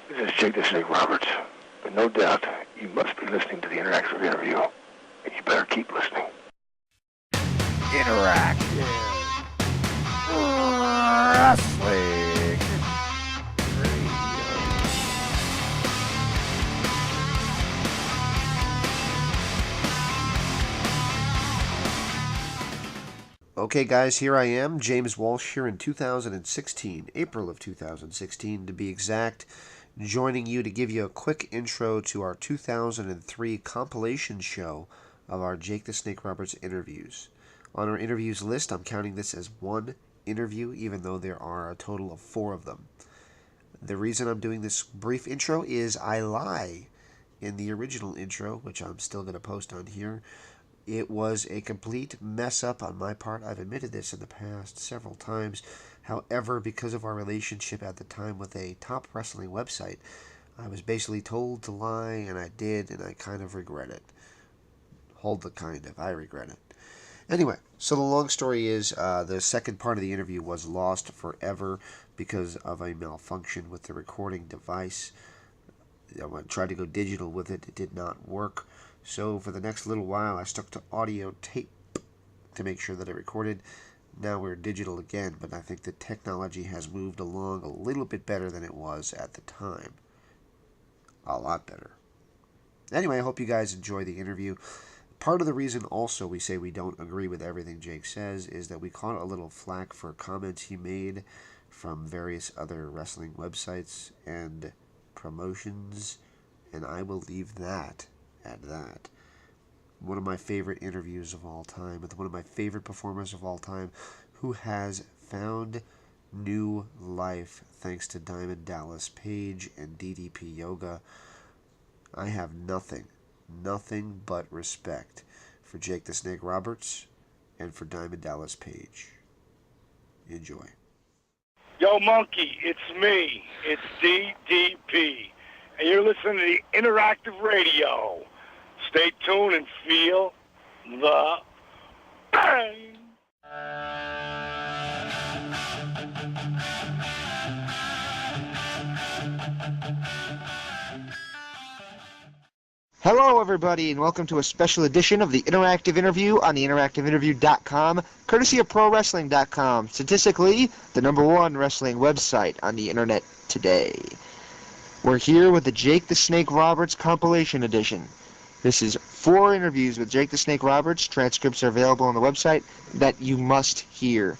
This is Jake the Snake Roberts, but no doubt you must be listening to the interactive interview, and you better keep listening. Interactive Wrestling Okay, guys, here I am, James Walsh, here in 2016, April of 2016 to be exact, joining you to give you a quick intro to our 2003 compilation show of our Jake the Snake Roberts interviews. On our interviews list, I'm counting this as one interview, even though there are a total of 4 of them. The reason I'm doing this brief intro is I lie in the original intro, which I'm still going to post on here. It was a complete mess-up on my part. I've admitted this in the past several times. However, because of our relationship at the time with a top wrestling website, I was basically told to lie, and I did, and I kind of regret it. Hold the kind of. I regret it. Anyway, so the long story is the second part of the interview was lost forever because of a malfunction with the recording device. I tried to go digital with it. It did not work. So for the next little while, I stuck to audio tape to make sure that it recorded. Now we're digital again, but I think the technology has moved along a little bit better than it was at the time. A lot better. Anyway, I hope you guys enjoy the interview. Part of the reason also we say we don't agree with everything Jake says is that we caught a little flack for comments he made from various other wrestling websites and promotions, and I will leave that at that. One of my favorite interviews of all time, with one of my favorite performers of all time, who has found new life thanks to Diamond Dallas Page and DDP Yoga. I have nothing but respect for Jake the Snake Roberts and for Diamond Dallas Page. Enjoy. Yo, Monkey, it's me. It's DDP. And you're listening to the Interactive Radio. Stay tuned and feel the bang. Hello, everybody, and welcome to a special edition of the Interactive Interview on the interactiveinterview.com, courtesy of ProWrestling.com, statistically the #1 wrestling website on the internet today. We're here with the Jake the Snake Roberts compilation edition. This is 4 interviews with Jake the Snake Roberts. Transcripts are available on the website that you must hear.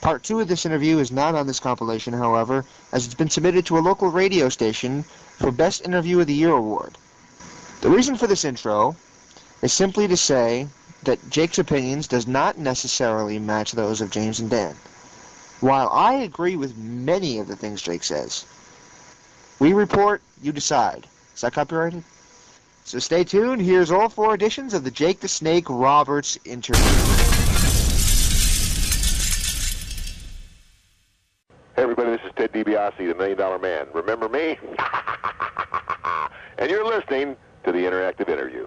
Part 2 of this interview is not on this compilation, however, as it's been submitted to a local radio station for Best Interview of the Year award. The reason for this intro is simply to say that Jake's opinions does not necessarily match those of James and Dan. While I agree with many of the things Jake says, we report, you decide. Is that copyrighted? So stay tuned. Here's all 4 editions of the Jake the Snake Roberts interview. Hey, everybody, this is Ted DiBiase, the $1 Million Man. Remember me? And you're listening to the Interactive Interview.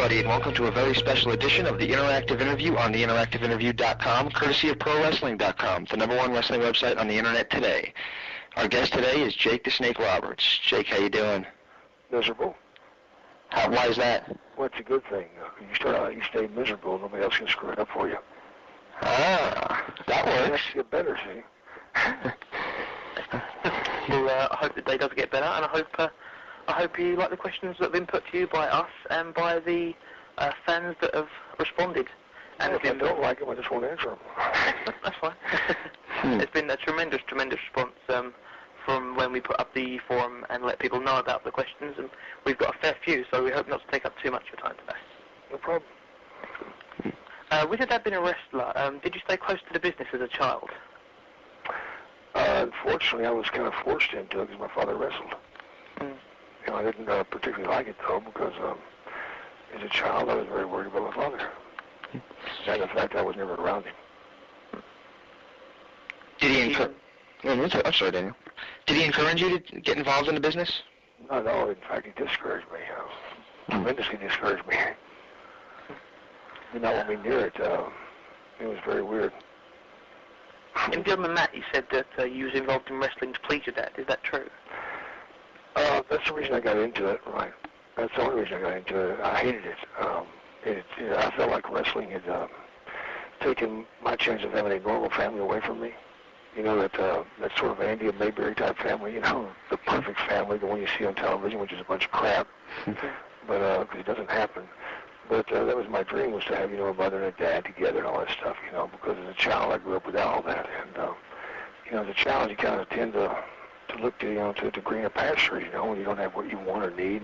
And welcome to a very special edition of the Interactive Interview on the interactiveinterview.com, courtesy of ProWrestling.com, the #1 wrestling website on the internet today. Our guest today is Jake the Snake Roberts. Jake, how you doing? Miserable. Why is that? Well, it's a good thing. You start out, you stay miserable, nobody else can screw it up for you. Ah, that works. You get better, see? Well, I hope the day does get better, and I hope you like the questions that have been put to you by us and by the fans that have responded. And if you don't like them, I just won't answer them. That's fine. It's been a tremendous response from when we put up the forum and let people know about the questions, and we've got a fair few, so we hope not to take up too much of your time today. No problem. With your dad being a wrestler, did you stay close to the business as a child? Unfortunately, I was kind of forced into it because my father wrestled. You know, I didn't particularly like it, though, because as a child, I was very worried about my father. And the fact I was never around him. Did he encourage? I'm sorry, Daniel. Did he encourage you to get involved in the business? No. In fact, he discouraged me. Tremendously discouraged me. Did not want me near it. It was very weird. In Gilman Matt, you said that you was involved in wrestling to please your dad. Is that true? That's the reason I got into it, right? That's the only reason I got into it. I hated it. I felt like wrestling had taken my chance of having a normal family away from me. You know, that sort of Andy and Mayberry type family, you know, the perfect family, the one you see on television, which is a bunch of crap. But, because it doesn't happen. But that was my dream, was to have, you know, a mother and a dad together and all that stuff, you know, because as a child I grew up without all that. And, you know, as a child you kind of tend to look to, you know, to greener pastures, you know, when you don't have what you want or need,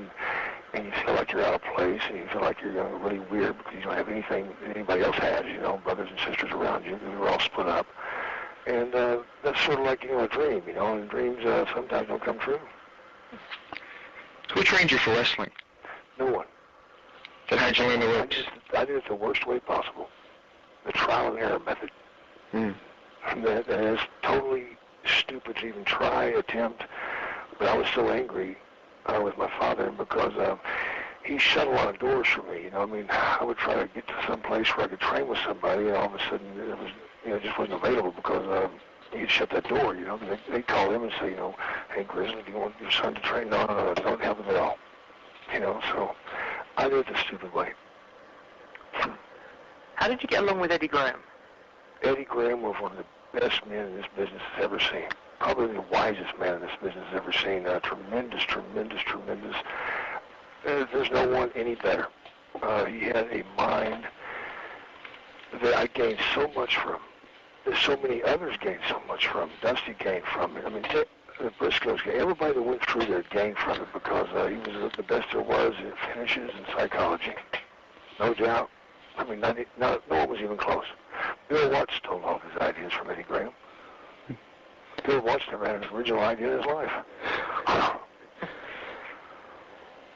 and you feel like you're out of place, and you feel like you're, you know, really weird because you don't have anything that anybody else has, you know, brothers and sisters around you. We were all split up. And that's sort of like, you know, a dream, you know, and dreams sometimes don't come true. Who trained you for wrestling? No one. Then how'd you learn the ropes? I did it the worst way possible. The trial and error method. That is totally stupid to even try, attempt. But I was so angry with my father because he shut a lot of doors for me. You know, I mean, I would try to get to some place where I could train with somebody, and all of a sudden it was, you know, just wasn't available because he'd shut that door. You know, they'd call him and say, you know, hey Grizzly, do you want your son to train? No, don't have him at all. You know, so I did it the stupid way. How did you get along with Eddie Graham? Eddie Graham was one of the best men in this business has ever seen. Probably the wisest man in this business has ever seen. Tremendous. There's no one any better. He had a mind that I gained so much from. There's so many others gained so much from. Dusty gained from it. I mean, the Briscoes, everybody that went through there gained from it because he was the best there was in finishes and psychology. No doubt. I mean, no one was even close. Bill Watts stole all his ideas from Eddie Graham. Bill Watts never had an original idea in his life.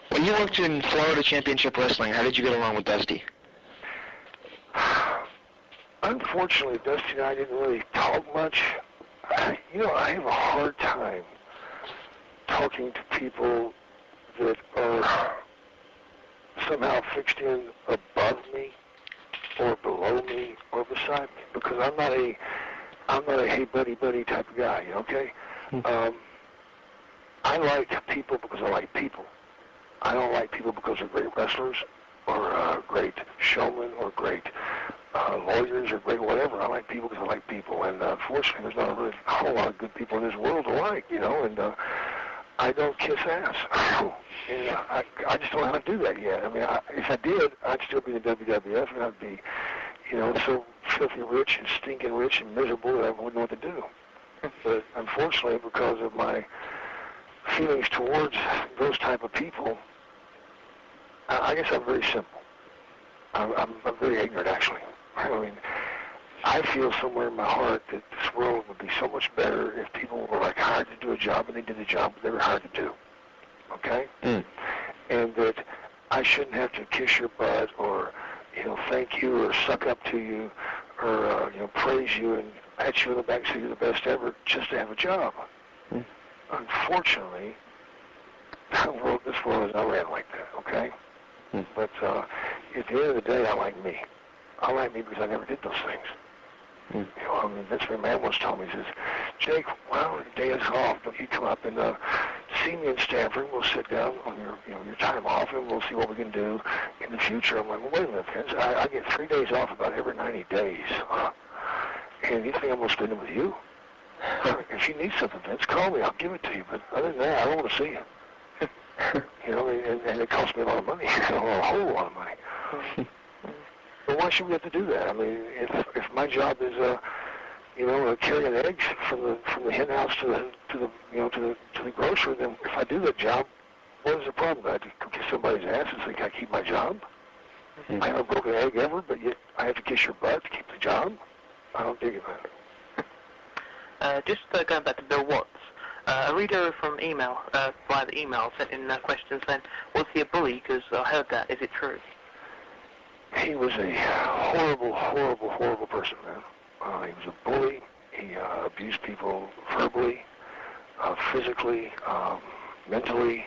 When you worked in Florida Championship Wrestling, how did you get along with Dusty? Unfortunately, Dusty and I didn't really talk much. You know, I have a hard time talking to people that are somehow fixed in above me or below me or beside me because I'm not a hey buddy type of guy, okay? I like people because I like people. I don't like people because they're great wrestlers or great showmen or great lawyers or great whatever. I like people because I like people. And unfortunately, there's not really a whole lot of good people in this world to like, you know, and I don't kiss ass. And I just don't know how to do that yet. I mean, if I did, I'd still be in the WWF, and I'd be, you know, so filthy rich and stinking rich and miserable that I wouldn't know what to do. But unfortunately, because of my feelings towards those type of people, I guess I'm very simple. I'm very ignorant, actually. I mean, I feel somewhere in my heart that this world would be so much better if people were like hired to do a job and they did the job that they were hired to do. Okay? And that I shouldn't have to kiss your butt or, you know, thank you or suck up to you or, you know, praise you and pat you in the back and say you're the best ever just to have a job. Unfortunately, this world is not ran like that, okay? But at the end of the day, I like me. I like me because I never did those things. You know, I mean, Vince McMahon once told me, he says, Jake, well, your day is off. Don't you come up and see me in Stanford, and we'll sit down on your time off, and we'll see what we can do in the future. I'm like, well, wait a minute, Vince. I get 3 days off about every 90 days. And you think I'm going to spend it with you? If you need something, Vince, call me. I'll give it to you. But other than that, I don't want to see you. You know, and it costs me a lot of money, a whole lot of money. But why should we have to do that? I mean, if my job is, you know, carrying eggs from the hen house to the grocery, then if I do that job, what is the problem? I have to kiss somebody's ass and say, can I keep my job? I haven't broken an egg ever, but yet I have to kiss your butt to keep the job? I don't dig it, man. Just going back to Bill Watts, a reader from email, via the email, sent in questions saying, was he a bully? Because I heard that. Is it true? He was a horrible person, man. He was a bully. He abused people verbally, physically, mentally,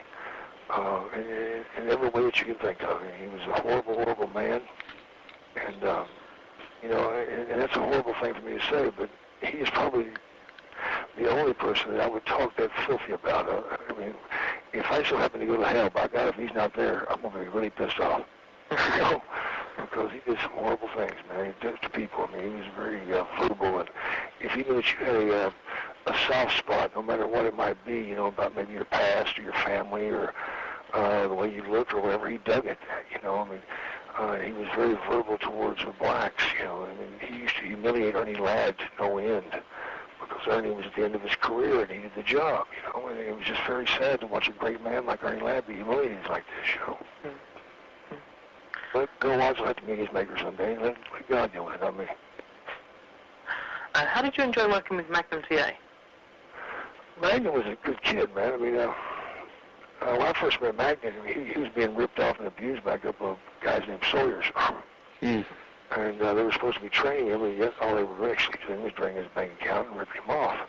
in every way that you can think of. And he was a horrible, horrible man. And, and that's a horrible thing for me to say, but he is probably the only person that I would talk that filthy about. I mean, if I so happen to go to hell, by God, if he's not there, I'm going to be really pissed off. Because he did some horrible things, man. He did it to people. I mean, he was very verbal, and if he knew that you had a soft spot, no matter what it might be, about maybe your past or your family or the way you looked or whatever, he dug at that, I mean, he was very verbal towards the blacks, I mean, he used to humiliate Ernie Ladd to no end because Ernie was at the end of his career and he did the job, and it was just very sad to watch a great man like Ernie Ladd be humiliated like this, But Bill Watts will have to meet his maker someday. Let God deal with it, not me. How did you enjoy working with Magnum TA? Magnum was a good kid, man. I mean, when I first met Magnum, he was being ripped off and abused by a couple of guys named Sawyers. And they were supposed to be training him, and yet all they were actually doing was draining his bank account and ripping him off.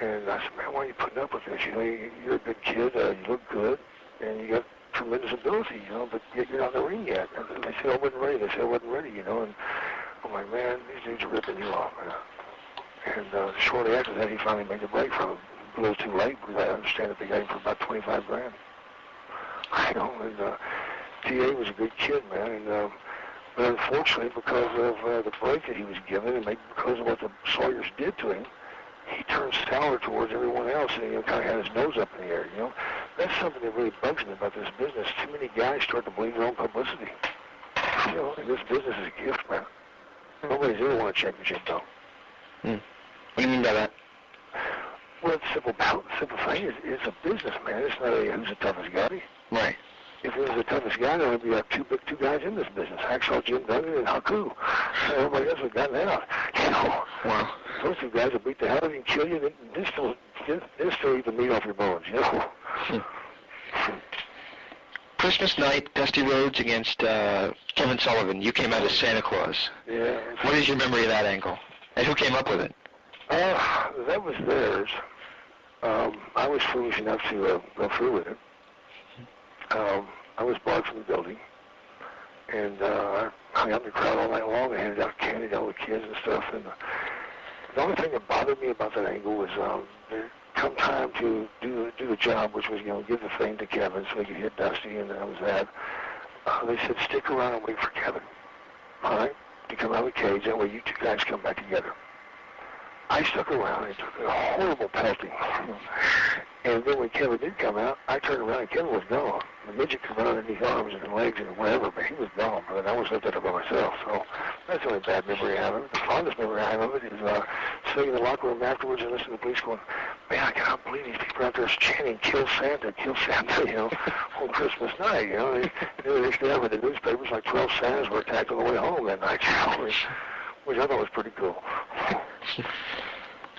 And I said, man, why are you putting up with this? You're a good kid, you look good, and you got tremendous ability, but yet you're not in the ring yet. And they said I wasn't ready. They said I wasn't ready, and I'm like, man, these dudes are ripping you off, man. And shortly after that, he finally made the break from him. A little too late, because I understand that they got him for about $25,000. And TA was a good kid, man, and but unfortunately, because of the break that he was given, and maybe because of what the Sawyers did to him, he turned sour towards everyone else, and he kind of had his nose up in the air, That's something that really bugs me about this business. Too many guys start to believe their own publicity. And this business is a gift, man. Nobody's ever won a championship, though. What do you mean by that? Well, the simple thing is, it's a business, man. It's not who's the toughest guy. Right. If it was the toughest guy, there would be two guys in this business, Hacksaw Jim Duggan and Haku. Everybody else would have gotten out. Wow. Those two guys will beat the hell out of you and kill you, and they'll still eat the meat off your bones, Christmas night, Dusty Rhodes against Kevin Sullivan. You came out as Santa Claus. Yeah. What is your memory of that angle? And who came up with it? That was theirs. I was foolish enough to go through with it. I was barred from the building, and I hung out in the crowd all night long and handed out candy to all the kids and stuff. And the only thing that bothered me about that angle was come time to do the job, which was give the thing to Kevin so he could hit Dusty, and that was that. They said stick around and wait for Kevin, all right, to come out of the cage. That way you two guys come back together. I stuck around and took a horrible pelting. And then when Kevin did come out, I turned around and Kevin was gone. The midget could run underneath arms and legs and whatever, but he was gone. But I was left there by myself. So that's the only bad memory I have of it. The fondest memory I have of it is sitting in the locker room afterwards and listening to the police going, man, I cannot believe these people out there chanting, kill Santa, on Christmas night. The next day I read the newspapers like 12 Santas were attacked on the way home that night, which I thought was pretty cool.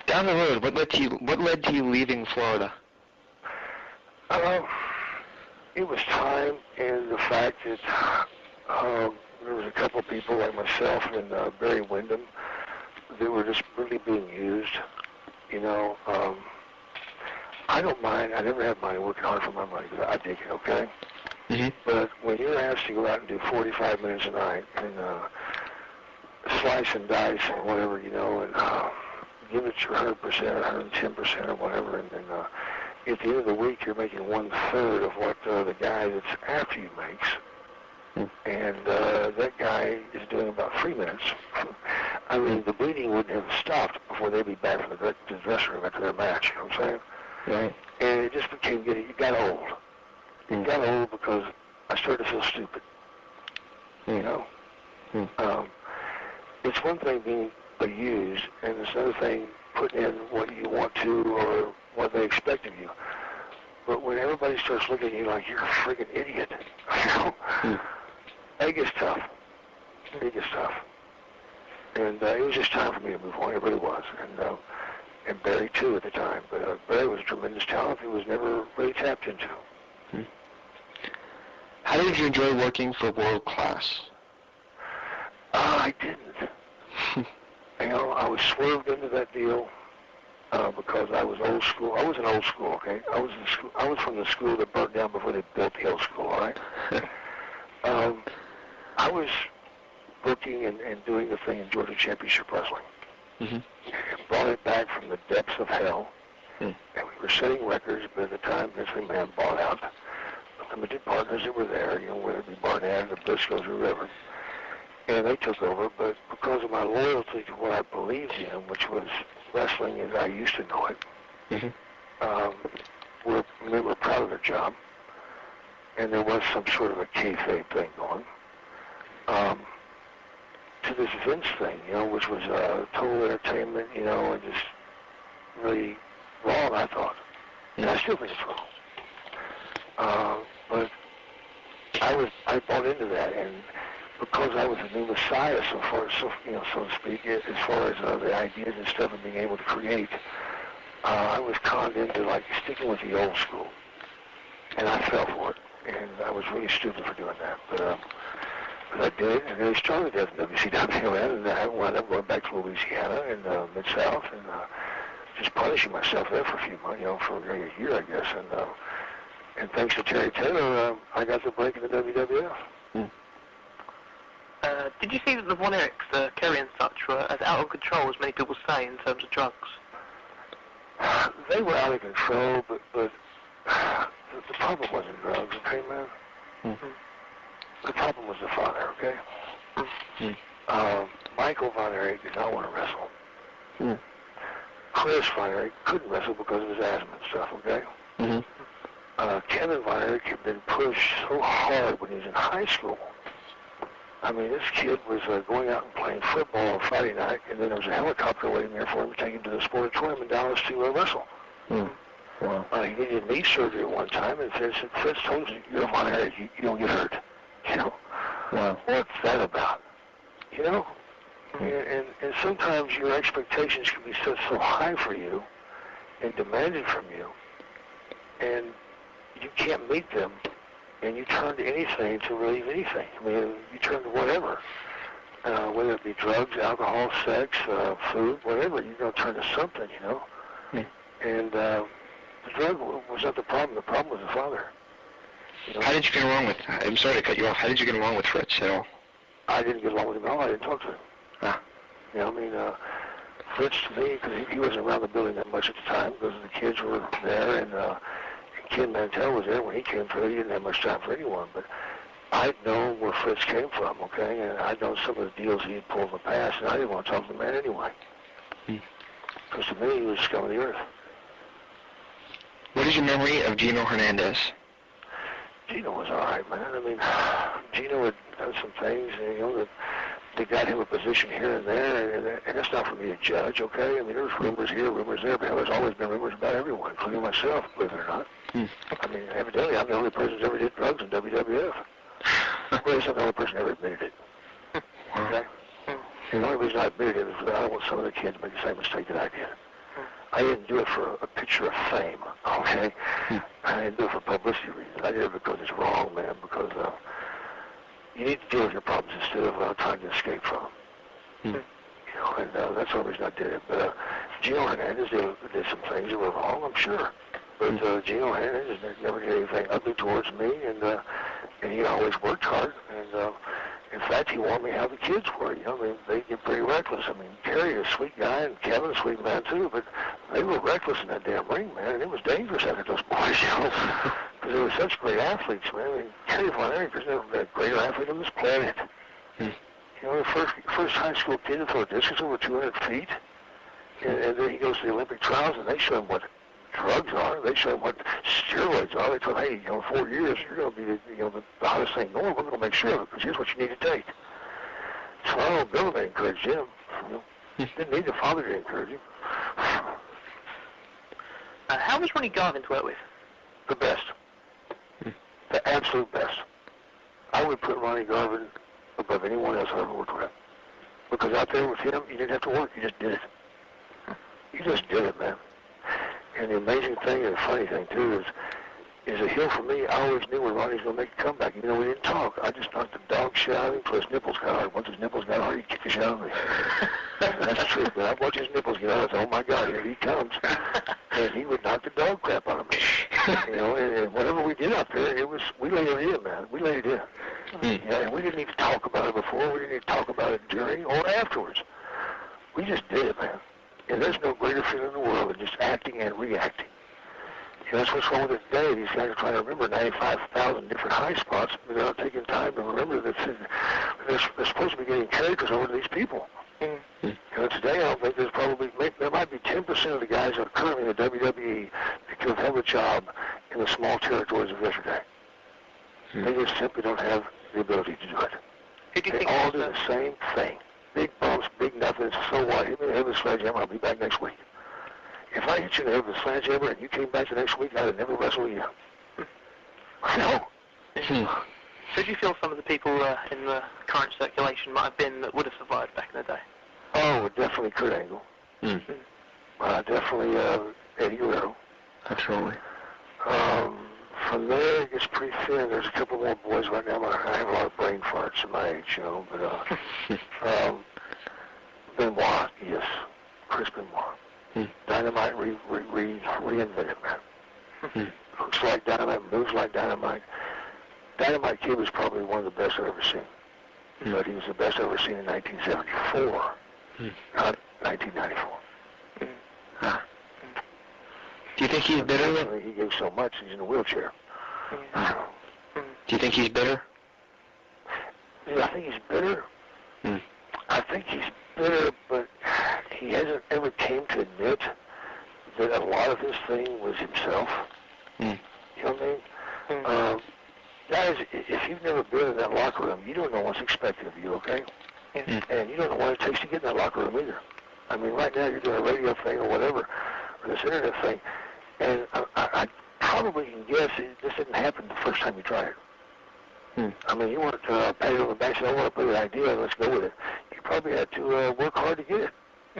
Down the road, what led to you leaving Florida? It was time and the fact that there was a couple of people like myself and Barry Windham that were just really being used. I don't mind. I never have mind working hard for my money because I dig it, okay? Mm-hmm. But when you're asked to go out and do 45 minutes a night and slice and dice and whatever, and give it your 100% or 110% or whatever, and then at the end of the week you're making 1/3 of what the guy that's after you makes, and that guy is doing about 3 minutes. I mean, the bleeding wouldn't have stopped before they'd be back from the dressing room after their match, you know what I'm saying? Right. And it just it got old. It got old because I started to feel stupid, It's one thing being abused, and it's another thing putting in what you want to or what they expect of you. But when everybody starts looking at you like you're a friggin' idiot, it gets tough. And it was just time for me to move on. It really was. And Barry, too, at the time. But Barry was a tremendous talent he was never really tapped into. How did you enjoy working for World Class? I didn't. I was swerved into that deal, because I was old school. I wasn't old school, okay? I was from the school that burned down before they built the hill school, all right? I was booking and doing the thing in Georgia Championship Wrestling. Mm-hmm. Brought it back from the depths of hell. And we were setting records, but at the time, Vince McMahon bought out the limited partners that were there, whether it be Barnett or Briscoes or whoever. And they took over, but because of my loyalty to what I believed in, which was wrestling as I used to know it, we were proud of their job, and there was some sort of a kayfabe thing going. To this Vince thing, which was total entertainment, and just really wrong, I thought. And I still think it's wrong. But I bought into that, and because I was a new messiah, so to speak, as far as the ideas and stuff and being able to create, I was conned into like sticking with the old school, and I fell for it, and I was really stupid for doing that, but I did, and they started at WCW, and I wound up going back to Louisiana and Mid-South, and just punishing myself there for a few months, for a year, I guess, and thanks to Terry Taylor, I got the break in the WWF. Did you see that the Von Erichs, Kerry and such, were as out of control as many people say in terms of drugs? They were out of control, but the problem wasn't drugs, okay, man? Mm-hmm. The problem was the father, okay? Mm-hmm. Michael Von Erich did not want to wrestle. Mm-hmm. Chris Von Erich couldn't wrestle because of his asthma and stuff, okay? Mm-hmm. Kevin Von Erich had been pushed so hard when he was in high school. I mean, this kid was going out and playing football on Friday night, and then there was a helicopter waiting there for him to take him to the Sportatorium in Dallas to wrestle. Mm. Wow. He needed knee surgery at one time, and Fritz told him, you're Von Erich, you don't get hurt. Wow. What's that about? And sometimes your expectations can be set so high for you and demanded from you, and you can't meet them. And you turn to anything to relieve anything. I mean, you turn to whatever, whether it be drugs, alcohol, sex, food, whatever. You're going to turn to something, Mm. And the drug was not the problem. The problem was the father. How did you get along with? I'm sorry to cut you off. How did you get along with Fritz at all? I didn't get along with him at all. I didn't talk to him. Ah. Fritz to me, because he wasn't around the building that much at the time, because the kids were there and. Ken Mantell was there when he came through. He didn't have much time for anyone, but I'd known where Fritz came from, okay, and I'd known some of the deals he had pulled in the past, and I didn't want to talk to the man anyway. Because to me, he was scum of the earth. What is your memory of Gino Hernandez? Gino was all right, man. I mean, Gino had done some things, that got him a position here and there, and that's not for me to judge, okay? I mean, there's rumors here, rumors there, but there's always been rumors about everyone, including myself, believe it or not. I mean, evidently, I'm the only person who's ever did drugs in WWF. Well, I'm the only person who ever admitted it. Okay? The only reason I admitted it is that I don't want some of the kids to make the same mistake that I did. I didn't do it for a picture of fame, okay? I didn't do it for publicity reasons. I did it because it's wrong, man, because you need to deal with your problems instead of trying to escape from them. And that's the only reason I did it. But Gino Hernandez did some things that were wrong, I'm sure. But Gino Hernandez never did anything ugly towards me, and he always worked hard. And in fact, he wanted me to have the kids were. I mean, they get pretty reckless. I mean, Terry is a sweet guy, and Kevin a sweet man too. But they were reckless in that damn ring, man, and it was dangerous after those boys, because they were such great athletes, man. I mean, Terry Von Erich has never been a greater athlete on this planet. The first high school kid to throw a discus over 200 feet, and then he goes to the Olympic trials, and they show him what drugs are. They show him what steroids are. They tell him, hey, in 4 years, you're going to be the hottest thing going. We're going to make sure of it, because here's what you need to take. So I don't know they encouraged him. Didn't need the father to encourage him. How was Ronnie Garvin to work with? The best. The absolute best. I would put Ronnie Garvin above anyone else I ever worked with. Because out there with him, you didn't have to work. You just did it. You just did it, man. And the amazing thing and the funny thing, too, is a heel for me. I always knew when Ronnie was going to make a comeback. Even though we didn't talk, I just knocked the dog shit out of him until his nipples got hard. Once his nipples got hard, he kicked the shit out of me. That's true, but I'd watch his nipples get out. Oh my God, here he comes. And he would knock the dog crap out of me. And whatever we did out there, we laid it in, man. We laid it in. And we didn't even talk about it before. We didn't even talk about it during or afterwards. We just did it, man. And there's no greater feeling in the world than just acting and reacting. That's what's wrong with it today. These guys are trying to remember 95,000 different high spots, but they're not taking time to remember that they're supposed to be getting characters over to these people. Today, I don't think there might be 10% of the guys that are currently in the WWE that could have a job in the small territories of yesterday. They just simply don't have the ability to do it. They all do the same thing. Big bumps, big nothings, so what? Hit me in the head with a sledgehammer, I'll be back next week. If I hit you in the head with a sledgehammer and you came back the next week, I'd have never wrestled you. No. So do you feel some of the people in the current circulation might have been that would have survived back in the day? Oh, definitely Kurt Angle. Definitely Eddie Guerrero. Absolutely. From there, it gets pretty thin. There's a couple more boys right now. I have a lot of brain farts at my age, but Benoit, yes. Chris Benoit. Dynamite reinvented, man. Looks like dynamite, moves like dynamite. Dynamite Kid was probably one of the best I've ever seen. But he was the best I've ever seen in 1974, not 1994. Do you think he's bitter? He gave so much, he's in a wheelchair. Do you think he's bitter? Yeah, I think he's bitter. I think he's bitter, but he hasn't ever came to admit that a lot of his thing was himself. You know what I mean? Guys, if you've never been in that locker room, you don't know what's expected of you, okay? And you don't know what it takes to get in that locker room either. I mean, right now you're doing a radio thing or whatever, or this internet thing, and I probably can guess this didn't happen the first time you tried it. I mean, you want to pat it on the back and say, I want to put an idea, let's go with it. You probably had to work hard to get it.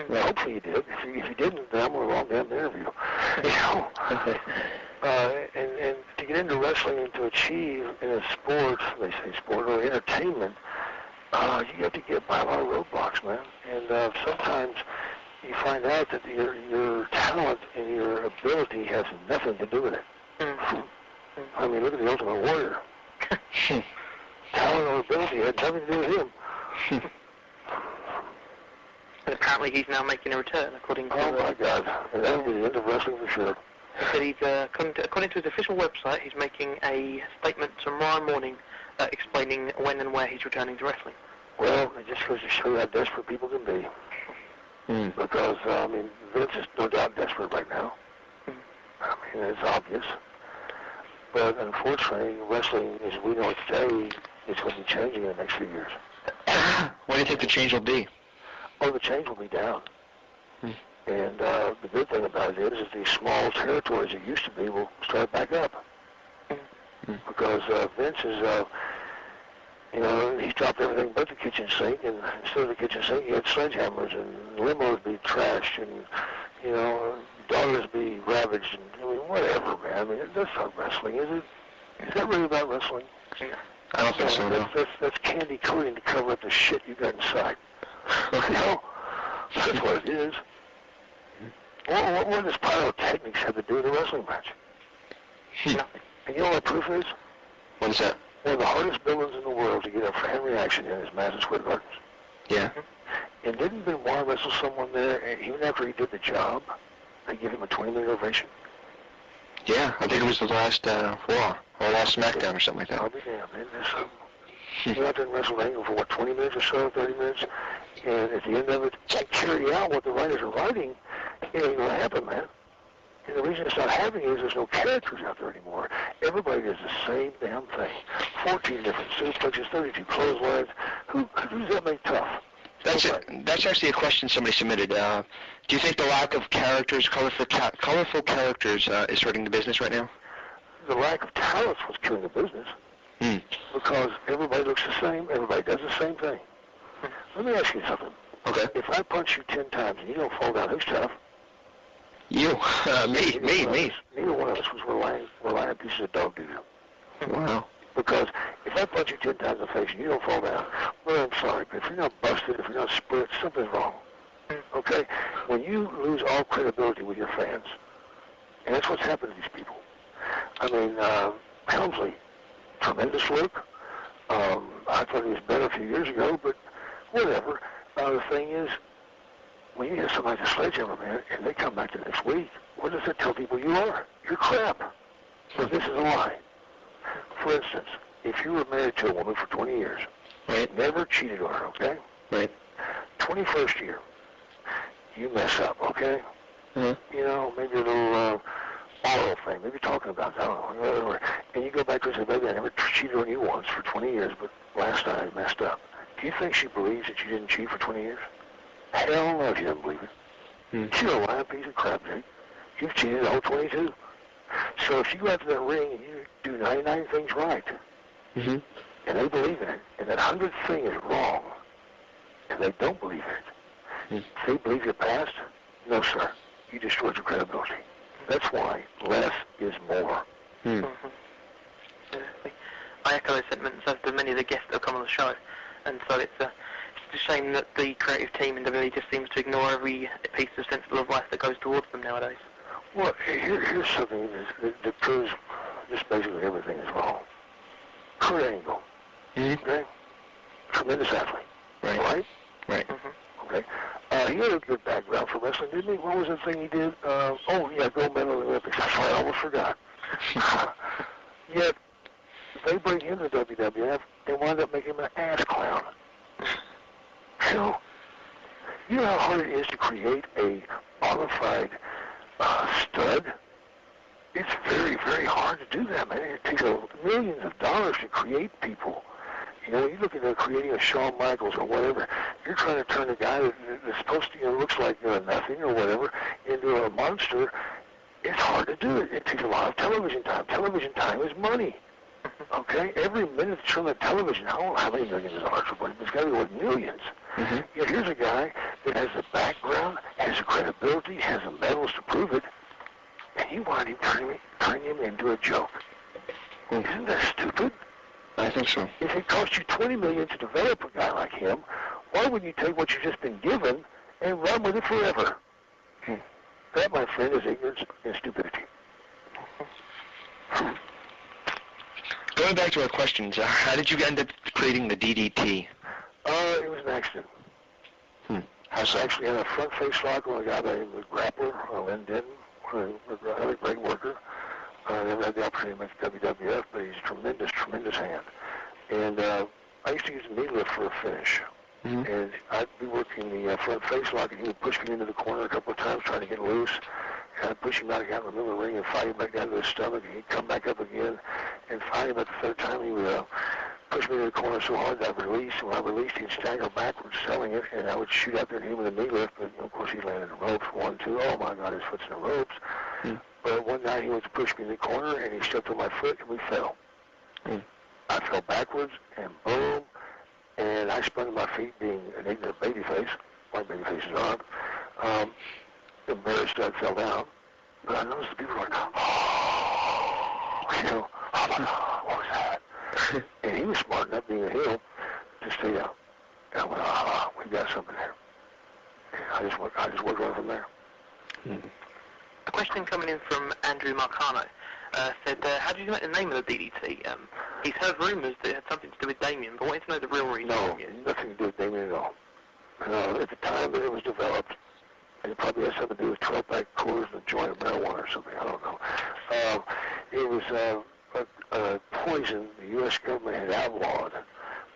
Well, hopefully you did. If you didn't, then I'm on the wrong damn interview. And to get into wrestling and to achieve in a sport, they say sport or entertainment, you have to get by a lot of roadblocks, man. And sometimes you find out that your talent and your ability has nothing to do with it. I mean, look at the Ultimate Warrior. Talent or ability had nothing to do with him. And apparently he's now making a return, according to... Oh, my God. And that'll be the end of wrestling for sure. He said he's, according to his official website, he's making a statement tomorrow morning explaining when and where he's returning to wrestling. Well, it just goes to show you how desperate people can be. Because, I mean, Vince is no doubt desperate right now. I mean, it's obvious. But unfortunately, wrestling, as we know it today, is going to be changing in the next few years. What do you think the change will be? Oh, the change will be down. And the good thing about it is these small territories that used to be will start back up. Because Vince is, he's dropped everything but the kitchen sink, and instead of the kitchen sink, he had sledgehammers, and limos be trashed, and, daughters be ravaged, and, I mean, whatever, man. I mean, that's not wrestling, is it? Is that really about wrestling? I don't think so, no. That's candy coating to cover up the shit you got inside. That's what it is. What does pyrotechnics have to do with a wrestling match? Nothing. And you know what proof is? What is that? One of the hardest buildings in the world to get a fan reaction in is Madison Square Gardens. Yeah. And didn't Benoit wrestle someone there, and even after he did the job, they give him a 20-minute ovation? Yeah, I think it was the last Raw, or last SmackDown or something like that. I'll be damned, man. He went out there and wrestled Angle for, 20 minutes or so, 30 minutes? And at the end of it, can't carry out what the writers are writing, it ain't going to happen, man. And the reason it's not happening is there's no characters out there anymore. Everybody does the same damn thing. 14 different suplexes, 32 clotheslines. Who does that make tough? That's actually a question somebody submitted. Do you think the lack of characters, colorful characters, is hurting the business right now? The lack of talent's what's killing the business. Because everybody looks the same, everybody does the same thing. Let me ask you something. Okay. If I punch you 10 times and you don't fall down, who's tough? You. Me. Neither one of us was reliant pieces of dog doo-doo. Wow. Because if I punch you 10 times in the face and you don't fall down, well, I'm sorry, but if you're not busted, if you're not split, something's wrong. Okay? When you lose all credibility with your fans, and that's what's happened to these people. I mean, Helmsley, tremendous work. I thought he was better a few years ago, but whatever. The thing is, when you have somebody like the Sledgehammer Man, and they come back the next week, what does that tell people you are? You're crap. So this is a lie. For instance, if you were married to a woman for 20 years, Right. never cheated on her, okay? Right. 21st year, you mess up, okay? Mm-hmm. You know, maybe a little oral thing, maybe talking about that, I don't know, and you go back to her and say, baby, I never cheated on you once for 20 years, but last night I messed up. Do you think she believes that you didn't cheat for 20 years? Hell no, she doesn't believe it. She's a lying piece of crap, Jake. You've cheated the whole 22. So if you go out to that ring and you do 99 things right, Mm-hmm. and they believe in it, and that 100th thing is wrong, and they don't believe in it, they believe your past, no, sir. You destroyed your credibility. That's why less is more. Mm-hmm. I echo those sentiments, as do many of the guests that have come on the show. And so it's a shame that the creative team in WWE just seems to ignore every piece of sensible advice that goes towards them nowadays. Well, here's something that proves just basically everything is wrong. Kurt Angle, okay? Tremendous athlete, right? Right. Mm-hmm. Okay. He had a good background for wrestling, didn't he? What was the thing he did? Gold medal in the Olympics. That's right, I almost forgot. Yet, they bring him to WWF and wind up making him an ass clown. You know how hard it is to create a bona fide stud? It's very, very hard to do that, man. It takes millions of dollars to create people. You know, you look at creating a Shawn Michaels or whatever, you're trying to turn a guy that's supposed to, looks like nothing or whatever, into a monster. It's hard to do it. It takes a lot of television time. Television time is money. Okay? Every minute it's on the television, I don't know how many millions of dollars, but it's got to be millions. Mm-hmm. Yet here's a guy that has the background, has the credibility, has the medals to prove it, and you want him turning him into a joke. Isn't that stupid? I think so. If it cost you $20 million to develop a guy like him, why wouldn't you take what you've just been given and run with it forever? That, my friend, is ignorance and stupidity. Going back to our questions, how did you end up creating the DDT? It was an accident. I actually had a front face lock on a guy by the Grappler, Len Denton, a great worker. I never had the opportunity to make WWF, but he's a tremendous, tremendous hand. And I used to use a knee lift for a finish. Mm-hmm. And I'd be working the front face lock, and he would push me into the corner a couple of times trying to get loose. And I'd push him out again in the middle of the ring and fight him back down to his stomach, and he'd come back up again. And finally, about the third time, he would push me into the corner so hard that I'd release. And when I released, he'd stagger backwards, selling it, and I would shoot out there and hit him with a knee lift. But, of course, he landed in the ropes, 1, 2. Oh, my God, his foot's in the ropes. But one night he went to push me in the corner, and he stepped on my foot, and we fell. I fell backwards, and boom, and I spun to my feet, being an ignorant babyface, like babyfaces are. Embarrassed, I fell down. But I noticed the people were like, oh, oh my God, what was that? And he was smart enough, being a heel, to stay out. And I went, we've got something there. And I just worked on from there. A question coming in from Andrew Marcano said, how did you make the name of the DDT? He's heard rumours that it had something to do with Damien, but wanted to know the real reason. No, nothing to do with Damien at all. At the time that it was developed, and it probably has something to do with 12-pack quarters and a joint of marijuana or something, I don't know. It was a poison the U.S. government had outlawed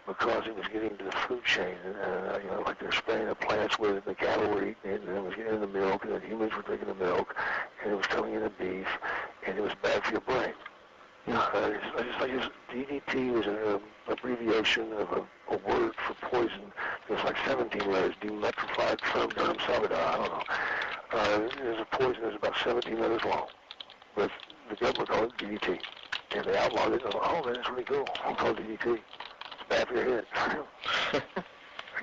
because it was getting into the food chain, and like they're spraying the plants with it, the cattle were eating it, and it was getting in the milk, and the humans were drinking the milk, and it was turning into beef, and it was bad for your brain. DDT was an abbreviation of a word for poison. It was like 17 letters, demetrified firm solida, I don't know. There's a poison that's about 17 letters long, but the government called it DDT, and they outlawed it. Oh man, that's really cool. I'll call it DDT. It's bad for your head.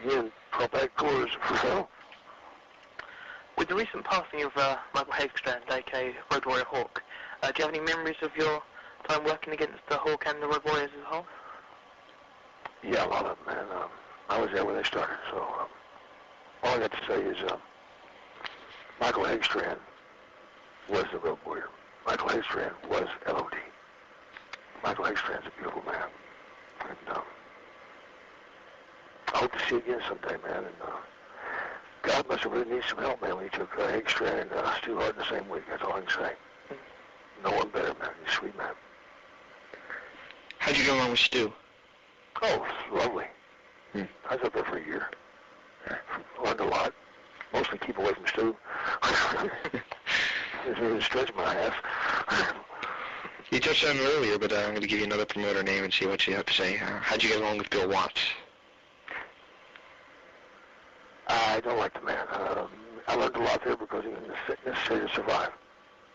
Again, 12-pack quarters for sale. With the recent passing of Michael Hagstrand, a.k.a. Road Warrior Hawk, do you have any memories of your time working against the Hawk and the Road Warriors as a whole? Yeah, a lot of them, man. I was there when they started, so all I got to say is Michael Hagstrand was the Road Warrior. Michael Hagstrand was LOD. Michael Hagstrand's a beautiful man. And I hope to see you again someday, man. And God must have really needed some help, man, when he took Hagstrand and Stu Hart in the same week. That's all I can say. No one better, man. He's a sweet man. How'd you get along with Stu? Oh, lovely. I was up there for a year. Learned a lot. Mostly keep away from Stu. It's really stretched my ass. You touched on it earlier, but I'm going to give you another promoter name and see what you have to say. How'd you get along with Bill Watts? I don't like the man. I learned a lot there because he was necessary to survive.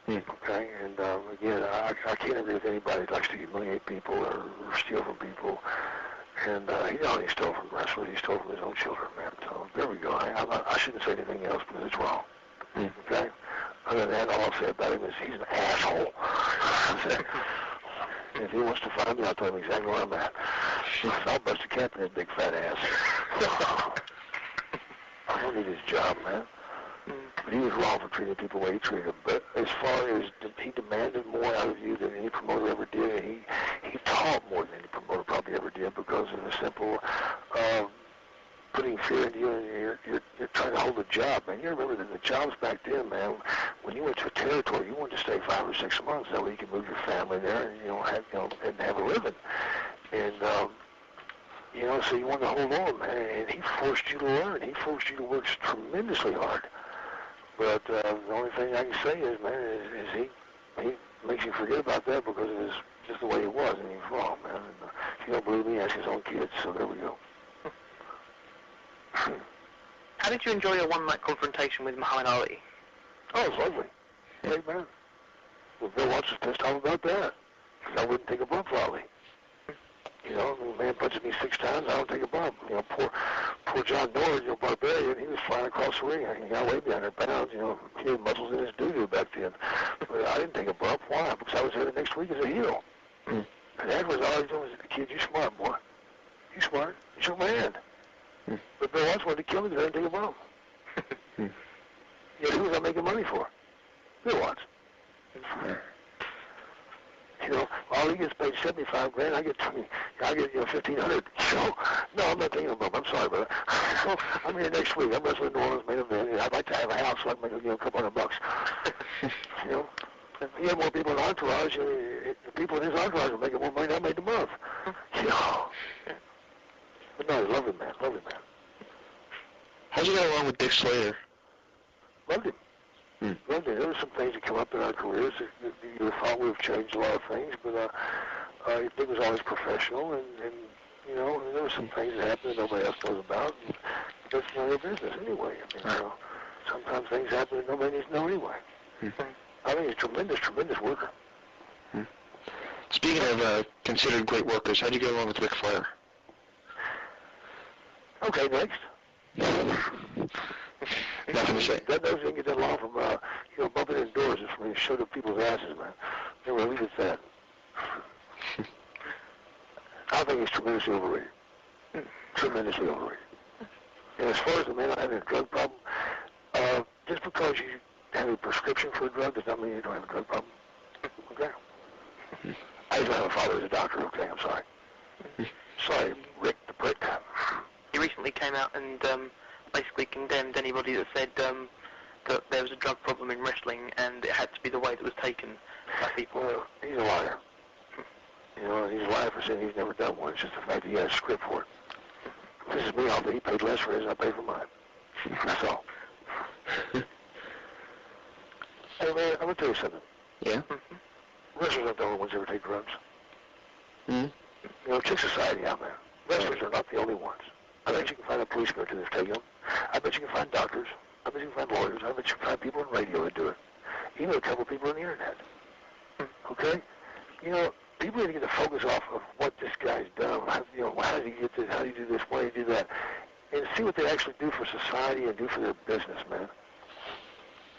Okay, and again, I can't agree with anybody that likes to humiliate people or steal from people. And he not only stole from wrestlers, he stole from his own children, man. So there we go. I shouldn't say anything else because it's wrong. Okay? Other than that, all I'll say about him is he's an asshole. If he wants to find me, I'll tell him exactly where I'm at. I'll bust a cap in his big fat ass. I don't need his job, man. But he was wrong for treating people the way he treated them. But as far as he demanded more out of you than any promoter ever did, and he taught more than any promoter probably ever did because of the simple putting fear into you, and you're trying to hold a job, man. You remember that the jobs back then, man, when you went to a territory, you wanted to stay 5 or 6 months. That way you could move your family there and have a living. And so you wanted to hold on, man. And he forced you to learn. He forced you to work tremendously hard. But the only thing I can say is, man, is he makes you forget about that because it was just the way he was, and he was wrong, man. And, if you don't believe me, ask his own kids. So there we go. How did you enjoy your one-night confrontation with Muhammad Ali? Oh, it was lovely. Great man. Well, Bill Watts was pissed off about that. Because I wouldn't take a bump for Ali. The man punches me 6 times, I don't take a bump. Poor John Norris, barbarian, he was flying across the ring. He got way beyond 100 pounds, he had muscles in his doo-doo back then. But I didn't take a bump. Why? Because I was there the next week as a heel. And afterwards, all I was doing was, kid, you smart, boy. You smart. You shook my hand. But Bill Watts wanted to kill me because I didn't take a bump. Who was I making money for? Bill Watts. All he gets paid $75,000. I get $1,500. No, I'm not taking a bump. I'm sorry, brother. I'm here next week. I'm wrestling New Orleans main event. I'd like to have a house so I can make a couple $100. He had more people in entourage. The people in his entourage were making more money than I made a month. But no, lovely man. How'd you get along with Dick Slater? Loved him. Loved him. There were some things that come up in our careers that you thought would have changed a lot of things, but Dick was always professional, and there were some things that happened that nobody else knows about, and that's none of their business anyway. I mean, sometimes things happen that nobody needs to know anyway. I mean, he's a tremendous worker. Speaking of considered great workers, how'd you get along with Ric Flair? Okay, next. Nothing to say. That doesn't get that long from, bumping in doors and from showed up people's asses, man. They were leave it at that. I think he's tremendously overrated. Tremendously overrated. And as far as the man having a drug problem, just because you have a prescription for a drug does not mean you don't have a drug problem. Okay? I used to have a father as a doctor, okay? I'm sorry. Sorry, Rick the prick. He recently came out and basically condemned anybody that said that there was a drug problem in wrestling and it had to be the way that was taken by people. Well, he's a liar. He's a liar for saying he's never done one. It's just the fact that he had a script for it. This is me, he paid less for his than I paid for mine. That's all. Hey, man, I'm going to tell you something. Yeah? Wrestlers aren't the only ones that ever take drugs. Check society out, man. Wrestlers are not the only ones. I bet you can find a policeman or two that's taking them. I bet you can find doctors. I bet you can find lawyers. I bet you can find people on radio that do it. Even a couple of people on the internet. Okay? People need to get the focus off of what this guy's done. How does he get this? How do you do this? Why do you do that? And see what they actually do for society and do for their business,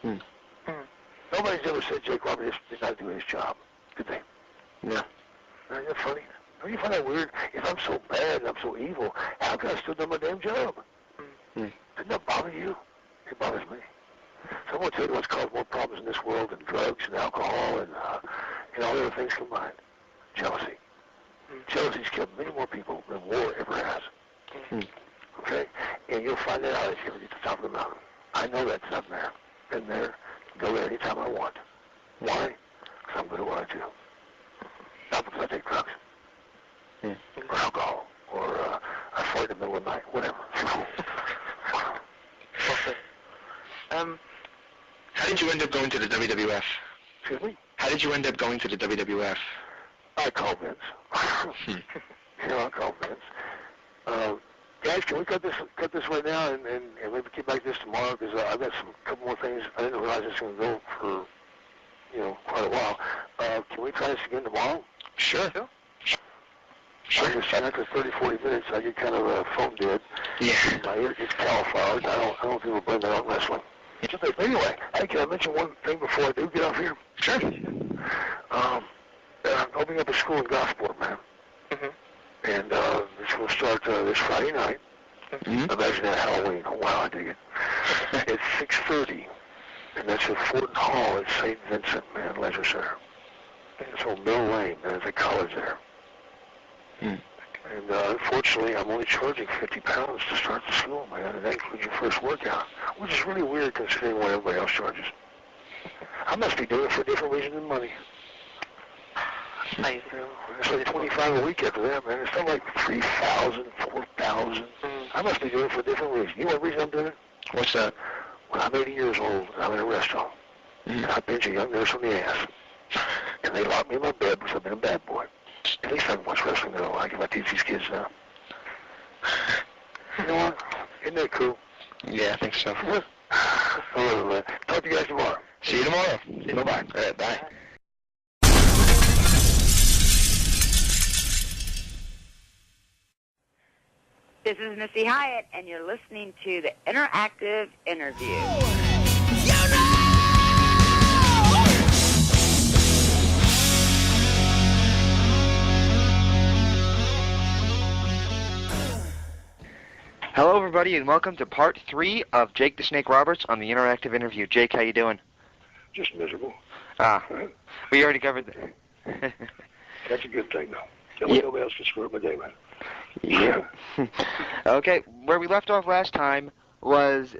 man. Nobody's ever said Jake Roberts did not do his job, did they? No. Isn't that funny? Don't you find that weird? If I'm so bad and I'm so evil, how can I still do my damn job? Doesn't that bother you? It bothers me. So I'm going to tell you what's caused more problems in this world than drugs and alcohol and all the other things combined. Jealousy. Jealousy's killed many more people than war ever has. Okay? And you'll find that out if you ever get to the top of the mountain. I know that's up there. Been there. Go there anytime I want. Why? Because I'm good at what I do. Not because I take drugs. Or alcohol. Or I fart in the middle of the night. Whatever. How did you end up going to the WWF? Excuse me? How did you end up going to the WWF? I called Vince. I called Vince. Guys, can we cut this right now and maybe get back to this tomorrow? Because I've got a couple more things. I didn't realize this was going to go for, quite a while. Can we try this again tomorrow? Sure. Sure. I just after 30, 40 minutes, I get kind of phone dead. Yeah. My ear gets cauliflowered. I don't think we'll blame that on wrestling. But anyway, hey, can I mention one thing before I do get off here? Sure. I'm opening up a school in Gosport, man. And it's going to start this Friday night. Imagine that Halloween. Oh, wow, I dig it. It's 6:30, and that's at Fort Hall at St. Vincent, man, Leisure Center. It's on Mill Lane, and there's a college there. And unfortunately, I'm only charging £50 to start the school, man, and that includes your first workout, which is really weird considering what everybody else charges. I must be doing it for a different reason than money. It's like $25 a week after that, man. It's not like $3,000, $4,000. I must be doing it for a different reason. You know what reason I'm doing it? What's that? When I'm 80 years old and I'm in a restaurant, and I pinch a young nurse on the ass, and they lock me in my bed because I've been a bad boy. At least I haven't watched wrestling that I like if I teach these kids now. You know what? Isn't that cool? Yeah, I think so. I love it, man. Talk to you guys tomorrow. See you tomorrow. Bye-bye. All right, bye. This is Missy Hyatt, and you're listening to the Interactive Interview. Hello, everybody, and welcome to Part 3 of Jake the Snake Roberts on the Interactive Interview. Jake, how you doing? Just miserable. We already covered that. That's a good thing, though. That way nobody else can screw up my day, man. Yeah. Okay, where we left off last time was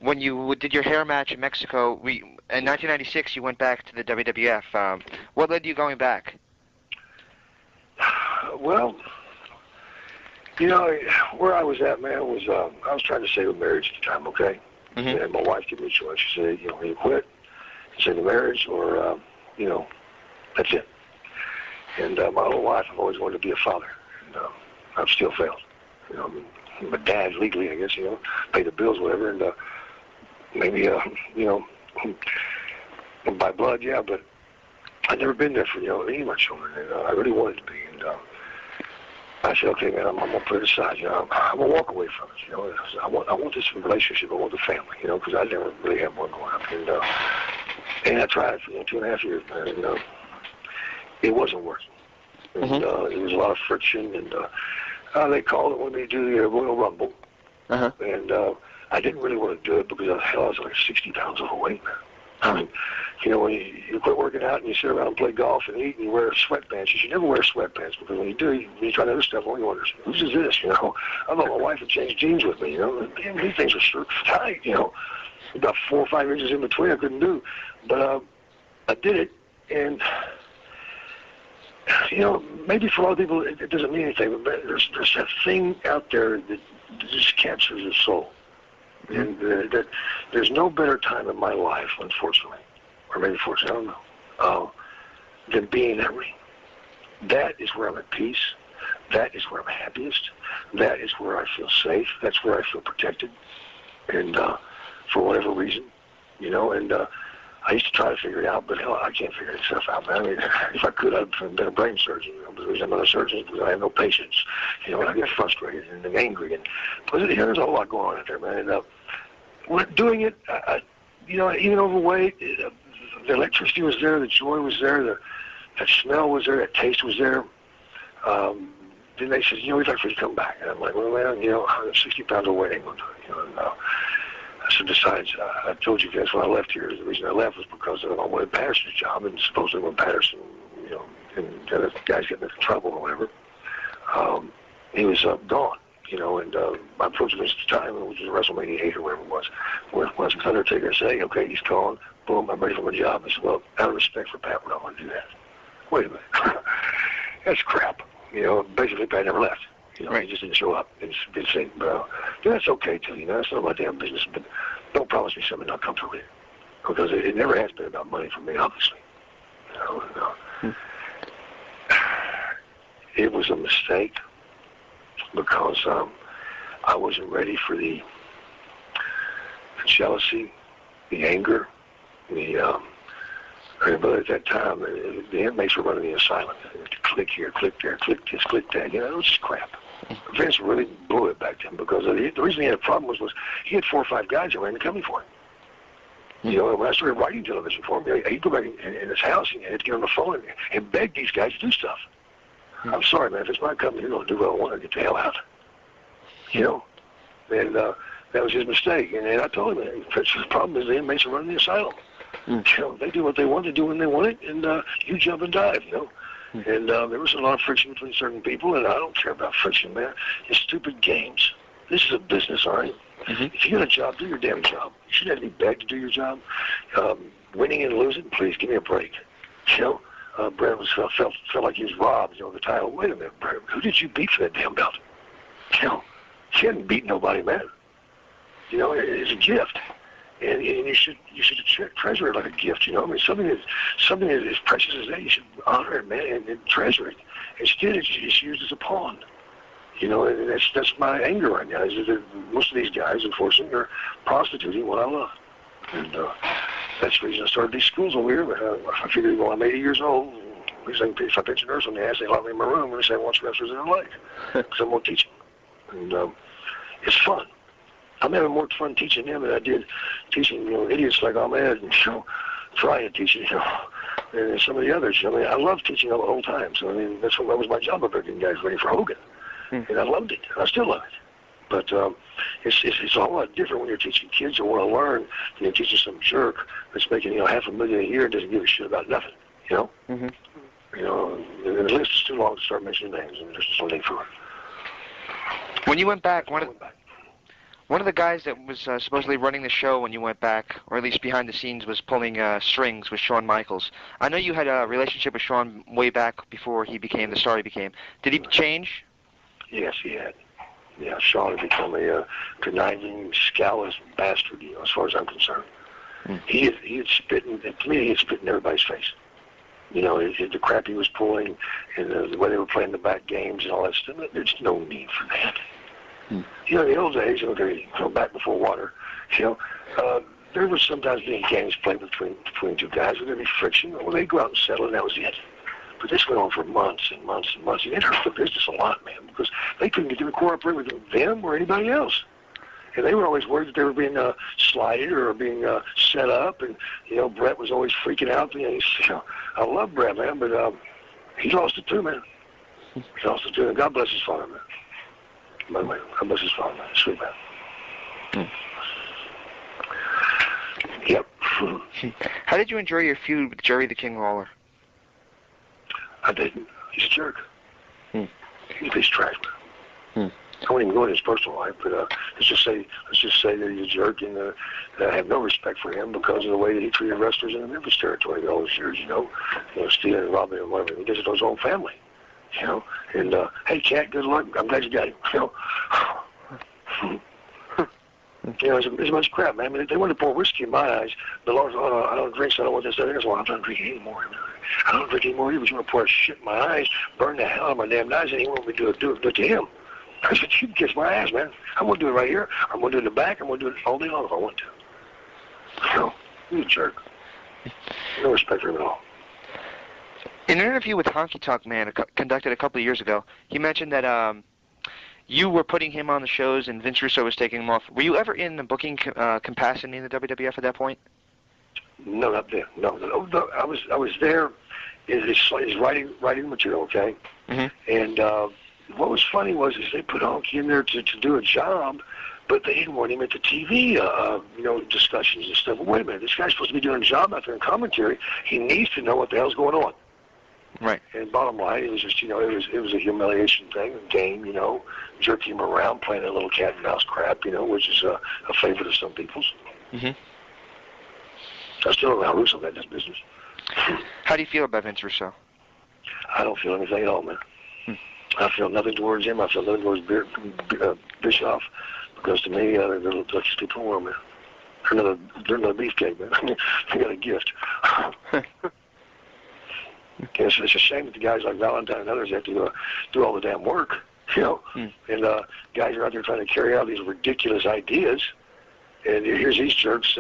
when you did your hair match in Mexico. In 1996, you went back to the WWF. What led to you going back? Well, where I was at, man, was I was trying to save a marriage at the time, okay? And my wife gave me a choice. She said, you quit, save the marriage, or, that's it. And my whole life, I've always wanted to be a father. And I've still failed. My dad, legally, I guess, pay the bills, whatever, and maybe, by blood, yeah, but I've never been there for, any of my children, and I really wanted to be. And I said, okay, man, I'm going to put it aside. I'm going to walk away from it. I want this relationship. I want the family, because I never really had one going up. And I tried for 2.5 years, man, and it wasn't working. And it was a lot of friction, and they called it when they do the Royal Rumble. And I didn't really want to do it because I was like 60 pounds overweight, man. I mean, when you quit working out and you sit around and play golf and eat and you wear sweatpants, you should never wear sweatpants because when you do, when you try other stuff, all you wonder is, whose is this, I thought my wife would change jeans with me, Damn, these things are tight, About 4 or 5 inches in between I couldn't do. But I did it, and, maybe for a lot of people it doesn't mean anything, but there's that thing out there that just captures the soul. And there's no better time in my life, unfortunately, or maybe fortunately, I don't know, than being in that ring. That is where I'm at peace. That is where I'm happiest. That is where I feel safe. That's where I feel protected. And for whatever reason, and I used to try to figure it out, but hell, I can't figure this stuff out, man. I mean, if I could, I'd have been a brain surgeon. But the reason I'm not a surgeon is because I have no patience. And I get frustrated and angry. And there's a whole lot going on out there, man. And doing it, even overweight, the electricity was there, the joy was there, that smell was there, that taste was there. Then they said, we'd like for you to come back. And I'm like, well, man, I'm 60 pounds overweight, ain't going to do it. said, besides, I told you guys when I left here, the reason I left was because I wanted Patterson's job, and supposedly when Patterson, and the other guys getting into trouble or whatever, he was gone, and I approached him at the time, which was WrestleMania 8 or whatever it was, was Undertaker saying, okay, he's gone, boom, I'm ready for my job. I said, well, out of respect for Pat, we're not going to do that. Wait a minute. That's crap. Basically, Pat never left. Right. He just didn't show up. It's saying, that's okay, too. That's not my damn business, but don't promise me something not comfortable with. Because it never has been about money for me, obviously. It was a mistake because I wasn't ready for the jealousy, the anger, but at that time, the inmates were running the asylum. Click here, click there, click this, click that. It was just crap. Vince really blew it back then because the reason he had a problem was he had 4 or 5 guys that ran the company for him. When I started writing television for him, he'd go back in his house and he'd get on the phone and beg these guys to do stuff. I'm sorry, man. If it's my company, you're going to do what I want to get the hell out. And that was his mistake. And I told him, the problem is the inmates are running the asylum. They do what they want to do when they want it, and you jump and dive, And there was a lot of friction between certain people, and I don't care about friction, man. It's stupid games. This is a business, all right? If you got a job, do your damn job. You shouldn't have to be begged to do your job. Winning and losing, please give me a break. Brad felt like he was robbed, the title. Wait a minute, Brad, who did you beat for that damn belt? She hadn't beat nobody, man. It's a gift. And you should treasure it like a gift, something that is precious as that, you should honor it, man, and treasure it. Instead, it's used as a pawn. And that's my anger right now, is that most of these guys, unfortunately, are prostituting what I love. And that's the reason I started these schools over here. I figured, well, I'm 80 years old. If I pitch a nurse on the ass, they lock me in my room and they say I want wrestlers in LA. Because I'm going to teach them. And it's fun. I'm having more fun teaching them than I did teaching, idiots like Ahmed and trying to teach it, and some of the others. I love teaching old times. That was my job up there, getting guys ready for Hogan, and I loved it. I still love it. But it's a whole lot different when you're teaching kids who want to learn than you're teaching some jerk that's making $500,000 a year and doesn't give a shit about nothing. And the list is too long to start mentioning names, and there's just no need for it. When you went back, one of the guys that was supposedly running the show when you went back, or at least behind the scenes, was pulling strings, was Shawn Michaels. I know you had a relationship with Shawn way back before he became the star he became. Did he change? Yes, he had. Yeah, Shawn had become a conniving, scandalous bastard, as far as I'm concerned. He had spit in everybody's face. The crap he was pulling, and the way they were playing the back games and all that stuff. There's no need for that. In the old days, back before water, there was sometimes being games played between two guys. There'd be friction. Well, they'd go out and settle, and that was it. But this went on for months and months and months. And it hurt the business a lot, man, because they couldn't get to cooperate with them or anybody else. And they were always worried that they were being slighted or being set up. And, Brett was always freaking out. I love Brett, man, but he lost it too, man. He lost it too. And God bless his father, man. By the way, God bless his father, man. Sweet man. Yep. How did you enjoy your feud with Jerry the King Lawler? I didn't. He's a jerk. He's a piece of trash, man. I won't even go into his personal life, but let's just say that he's a jerk, and I have no respect for him because of the way that he treated wrestlers in the Memphis territory all those years, stealing and robbing and whatever. He does it to his own family, And hey, Cat, good luck. I'm glad you got him. It's a bunch of crap, man. I mean, they want to pour whiskey in my eyes. The Lord's, I don't drink, so I don't want this, that, and well, I'm not drinking anymore. I don't drink anymore either, but you want to pour shit in my eyes, burn the hell out of my damn eyes, and he won't be do it to him. I said, you can kiss my ass, man. I'm going to do it right here. I'm going to do it in the back. I'm going to do it all day long if I want to. He's a jerk. No respect for him at all. In an interview with Honky Tonk Man conducted a couple of years ago, he mentioned that you were putting him on the shows and Vince Russo was taking him off. Were you ever in the booking capacity in the WWF at that point? No, not there. No. I was there in his writing material, okay? And what was funny was they put Honky in there to do a job, But they didn't want him at the TV, discussions and stuff. Well, wait a minute, this guy's supposed to be doing a job out there in commentary. He needs to know what the hell's going on. Right. And bottom line, it was just, it was a humiliation thing, a game, jerking him around, playing that little cat and mouse crap, which is a favorite of some people's. Mm-hmm. I still don't know how Russo got in this business. How do you feel about Vince Russo? I don't feel anything at all, man. I feel nothing towards him. I feel nothing towards Bischoff, because to me, they're the luckiest people in the world, man. They're another beefcake, man. They got a gift. It's a shame that the guys like Valentine and others have to do all the damn work, and guys are out there trying to carry out these ridiculous ideas, and here's these jerks,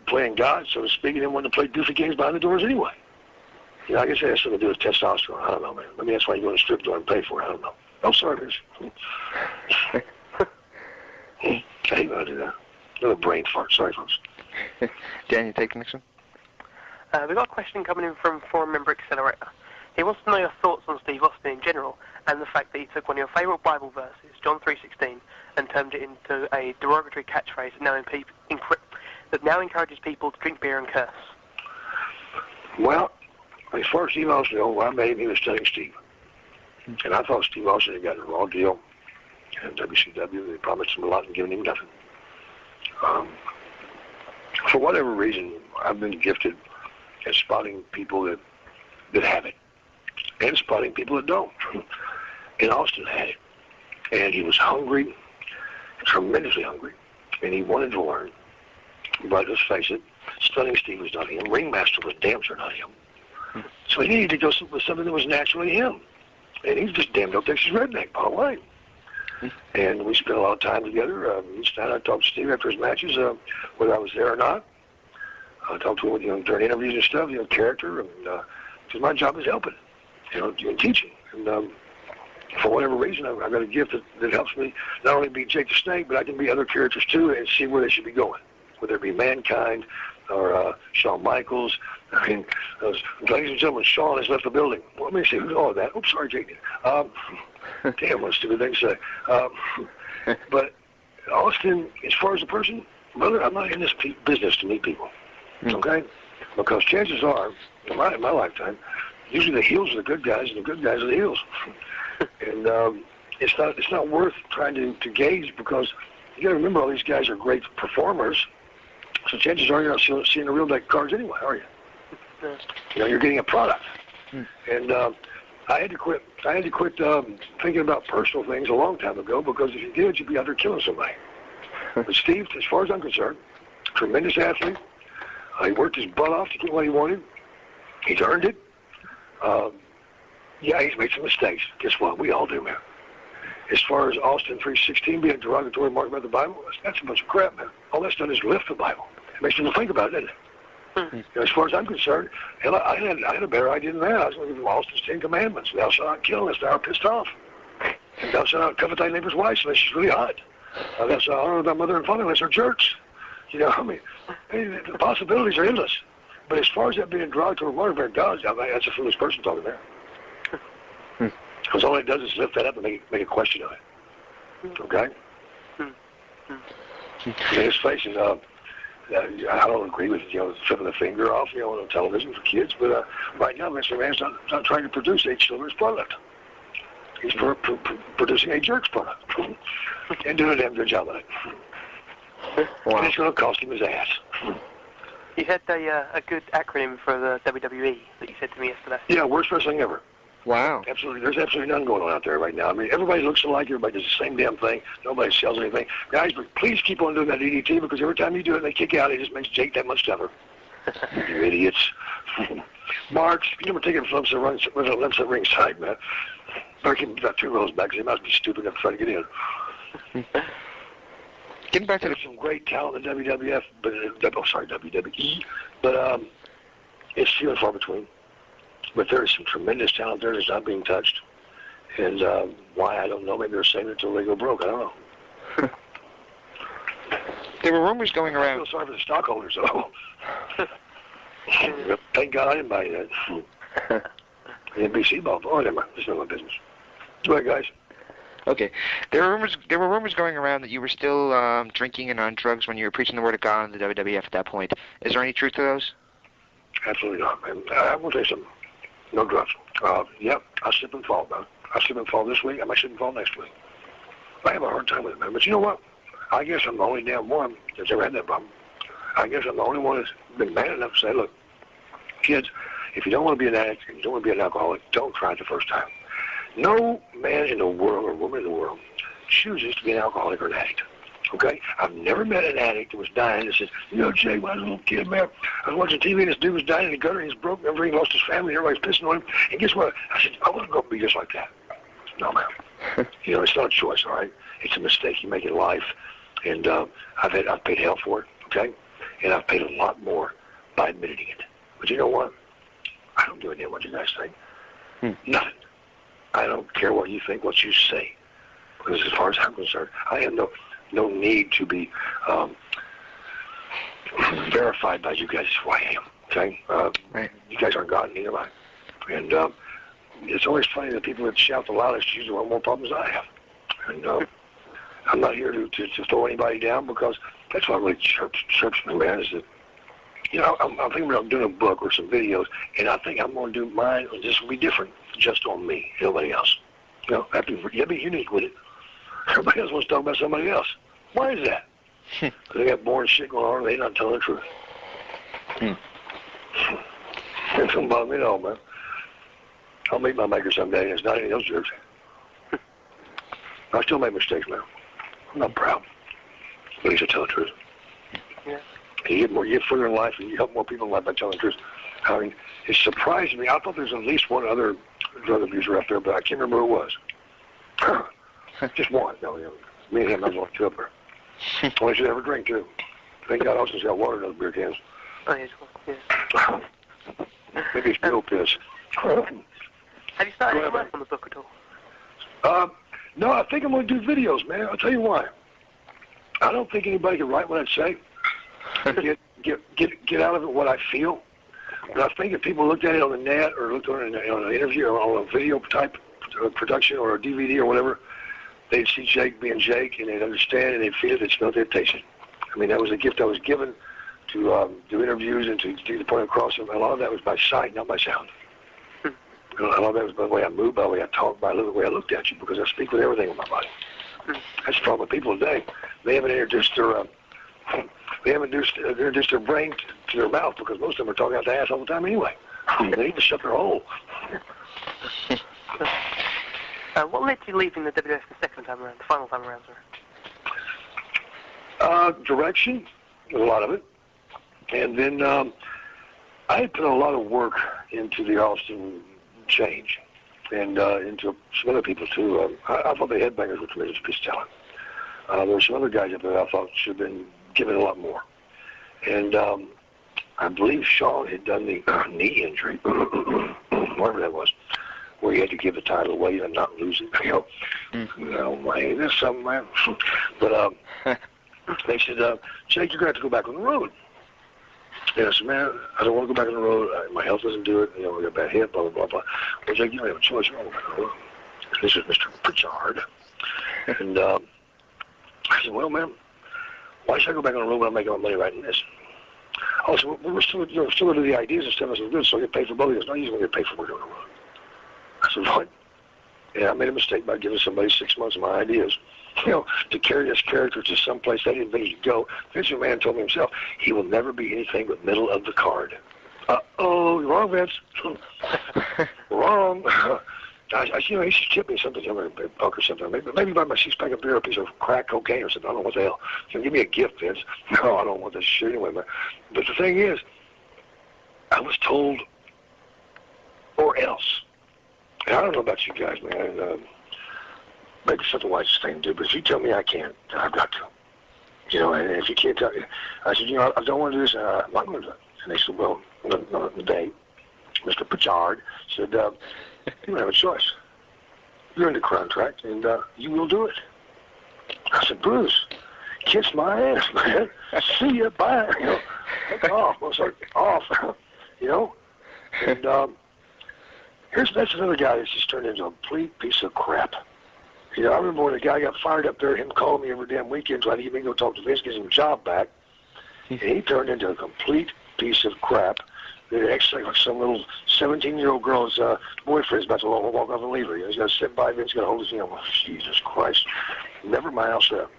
playing God, so to speak, and then want to play goofy games behind the doors anyway. I guess it has something to do with testosterone. I don't know, man. Maybe that's why you go to a strip door and pay for it. I don't know. Oh, sorry, miss. I hate when I do that. Another brain fart. Sorry, folks. Dan, you take the next one? We've got a question coming in from forum member Accelerator. He wants to know your thoughts on Steve Austin in general, and the fact that he took one of your favourite Bible verses, John 3:16, and turned it into a derogatory catchphrase that now encourages people to drink beer and curse. Well, as far as Steve Austin goes, I made him, he was studying Steve. And I thought Steve Austin had gotten a raw deal. And WCW, they promised him a lot and given him nothing. For whatever reason, I've been gifted at spotting people that have it, and spotting people that don't. And Austin had it. And he was hungry, tremendously hungry, and he wanted to learn. But let's face it, Stunning Steve was not him. Ringmaster was damn sure not him. So he needed to go with something that was naturally him. And he's just damn no Texas redneck, by the way. And we spent a lot of time together. Each night I talked to Steve after his matches, whether I was there or not. I talked to him during interviews and stuff, character, and because my job is helping, doing teaching. And for whatever reason, I've got a gift that helps me not only be Jake the Snake, but I can be other characters too and see where they should be going, whether it be Mankind or Shawn Michaels. I mean, ladies and gentlemen, Shawn has left the building. Well, let me see, who's all of that? Oops, sorry, Jake. Damn, what a stupid thing to say. But Austin, as far as a person, brother, I'm not in this business to meet people. Okay? Because chances are, in my lifetime, usually the heels are the good guys and the good guys are the heels. And it's not worth trying to gauge, because you got to remember all these guys are great performers. So chances are you're not seeing the real deck of cards anyway, are you? You're getting a product. And I had to quit thinking about personal things a long time ago, because if you did, you'd be out there killing somebody. But Steve, as far as I'm concerned, tremendous athlete. He worked his butt off to get what he wanted. He's earned it. Yeah, he's made some mistakes. Guess what? We all do, man. As far as Austin 3:16 being a derogatory mark about the Bible, that's a bunch of crap, man. All that's done is lift the Bible. It makes people think about it, doesn't it? As far as I'm concerned, hell, I had a better idea than that. I was going to give him Austin's 10 Commandments. Thou shalt not kill unless thou art pissed off. And thou shalt not covet thy neighbor's wife unless she's really hot. Thou shalt honor thy mother and father unless they're jerks. The possibilities are endless. But as far as that being derogatory mark about God, that's a foolish person talking there. Because all it does is lift that up and make a question of it. Okay? Let's face it, I don't agree with flipping the finger off, on television for kids, but right now Mr. Man's not trying to produce a children's product. He's producing a jerk's product. And doing a damn good job of it. Wow. And it's going to cost him his ass. You had a good acronym for the WWE that you said to me yesterday. Yeah, worst wrestling ever. Wow. Absolutely. There's absolutely none going on out there right now. I mean, everybody looks alike. Everybody does the same damn thing. Nobody sells anything. Guys, but please keep on doing that DDT, because every time you do it and they kick out, it just makes Jake that much tougher. You idiots. Marks, you never taken flips at ringside, man. Mark him about 2 rows back, because he must be stupid enough to try to get in. Getting back to There's some great talent in WWF, but WWE, but it's few and far between. But there is some tremendous talent there that's not being touched. And why, I don't know. Maybe they're saving it until they go broke. I don't know. There were rumors going around. I feel sorry for the stockholders, though. Thank God I didn't buy that. The NBC bought. Oh, never mind. It's not my business. Go ahead, guys. Okay. There were rumors going around that you were still drinking and on drugs when you were preaching the word of God in the WWF at that point. Is there any truth to those? Absolutely not, man. I will tell you something. No drugs. Yep, I slip and fall, man. I slip and fall this week. I might slip and fall next week. I have a hard time with it, man. But you know what? I guess I'm the only damn one that's ever had that problem. I guess I'm the only one that's been man enough to say, look, kids, if you don't want to be an addict and you don't want to be an alcoholic, don't try it the first time. No man in the world or woman in the world chooses to be an alcoholic or an addict. Okay? I've never met an addict that was dying and says, you know, Jay, when I was a little kid, man, I was watching TV and this dude was dying in the gutter and he's broke, everything, lost his family, and everybody's pissing on him. And guess what? I said, I want to go be just like that. No, man. You know, it's not a choice, all right? It's a mistake you make in life. And I've paid hell for it, okay? And I've paid a lot more by admitting it. But you know what? I don't give a damn what you guys think. Nothing. I don't care what you think, what you say. Because as far as I'm concerned, I have no need to be verified by you guys who I am, okay? Right. You guys aren't God, neither am I. And it's always funny that people that shout the loudest usually have more problems than I have. And I'm not here to throw anybody down, because that's what really chirps me, man, is that, you know, I'm thinking about doing a book or some videos, and I think I'm going to do mine, this will be different, just on me, nobody else. You know, you'll be unique with it. Everybody else wants to talk about somebody else. Why is that? They got boring shit going on, and they're not telling the truth. It don't bother me at all, man. I'll meet my maker someday, and it's not any of those jerks. I still make mistakes, man. I'm not proud. But at least I tell the truth. Yeah. You get further in life, and you help more people in life by telling the truth. I mean, it surprised me. I thought there was at least one other drug abuser out there, but I can't remember who it was. Just one. No, you know, me and him, I was on two up there. Only should ever drink, too. Thank God Austin's got water in those beer cans. Oh, yes. Maybe it's real piss. Have you started to work on the book at all? No, I think I'm going to do videos, man. I'll tell you why. I don't think anybody can write what I say. Get out of it what I feel. But I think if people looked at it on the net or looked on an interview or on a video type production or a DVD or whatever, they'd see Jake being Jake, and they'd understand and they'd feel it. They'd smell the temptation. I mean, that was a gift I was given to do interviews and to do the point across. And a lot of that was by sight, not by sound. A lot of that was by the way I moved, by the way I talked, by the way I looked at you, because I speak with everything in my body. That's the problem with people today. They haven't introduced their brain to their mouth, because most of them are talking out the ass all the time anyway. They need to shut their hole. What led to you leaving the WWF the second time around, the final time around, sorry? Direction was a lot of it. And then I had put a lot of work into the Austin change, and into some other people too. I thought the headbangers were tremendous piece of talent. There were some other guys up there I thought should have been given a lot more. And I believe Sean had done the knee injury, whatever that was, where he had to give the title away and not lose it. You know, man, there's something, man. But they said, Jake, you're going to have to go back on the road. And I said, man, I don't want to go back on the road. My health doesn't do it. You know, we got a bad hip, blah, blah, blah, blah. Well, Jake, you don't have a choice. You don't go back on the road. This is Mr. Pritchard. And I said, well, man, why should I go back on the road when I'm making my money writing this? Oh, so we're still going to do the ideas and stuff. I said, good, so I get paid for both of these. No, you're going to get paid for working on the road. I said, what? Yeah, I made a mistake by giving somebody 6 months of my ideas, you know, to carry this character to some place they didn't think he could go. Vince McMahon told me himself, he will never be anything but middle of the card. Uh-oh, you're wrong, Vince. Wrong. You know, he should tip me something, a buck or something. Maybe buy my 6-pack of beer, a piece of crack cocaine or something. I don't know what the hell. So give me a gift, Vince. No, I don't want this shit anyway, man. But the thing is, I was told, or else. And I don't know about you guys, man. Maybe it's not the wisest thing to do, but if you tell me I can't, then I've got to. You know, and if you can't tell me, I said, you know, I don't want to do this, I'm not going to do it. And they said, well, the day, Mr. Pritchard said, you don't have a choice. You're in the contract, and you will do it. I said, Bruce, kiss my ass, man. See ya, bye. You know, take off. I was like, off. You know? And that's another guy that's just turned into a complete piece of crap. You know, I remember when the guy got fired up there, him calling me every damn weekend trying to get me to go talk to Vince, get his job back. And he turned into a complete piece of crap. They actually like some little 17-year-old girl's boyfriend's about to walk off and leave her. He's got to sit by Vince, got to hold his hand. Oh, Jesus Christ. Never mind, I'll shut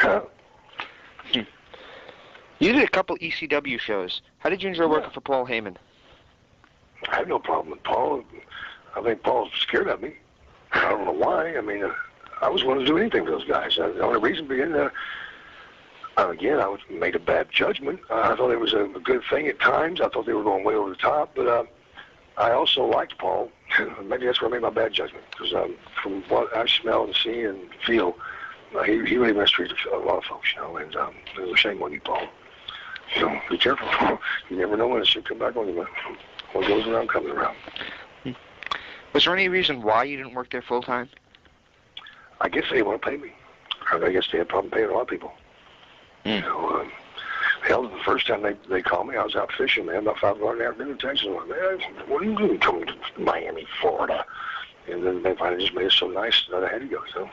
up. You did a couple ECW shows. How did you enjoy working for Paul Heyman? I have no problem with Paul. I think Paul's scared of me. I don't know why. I mean, I was willing to do anything for those guys. The only reason being, again, I made a bad judgment. I thought it was a good thing at times. I thought they were going way over the top. But I also liked Paul. Maybe that's where I made my bad judgment. Because from what I smell and see and feel, he really mistreated a lot of folks, you know. And it was a shame on you, Paul. So be careful. You never know when it should come back on you, man. What goes around comes around. Was there any reason why you didn't work there full time? I guess they didn't want to pay me. I guess they had a problem paying a lot of people. You know, hell, the first time they called me, I was out fishing, man, about 5 o'clock in the afternoon in Texas. I'm like, man, what are you doing coming to Miami, Florida? And then they finally just made it so nice that I had to go. So,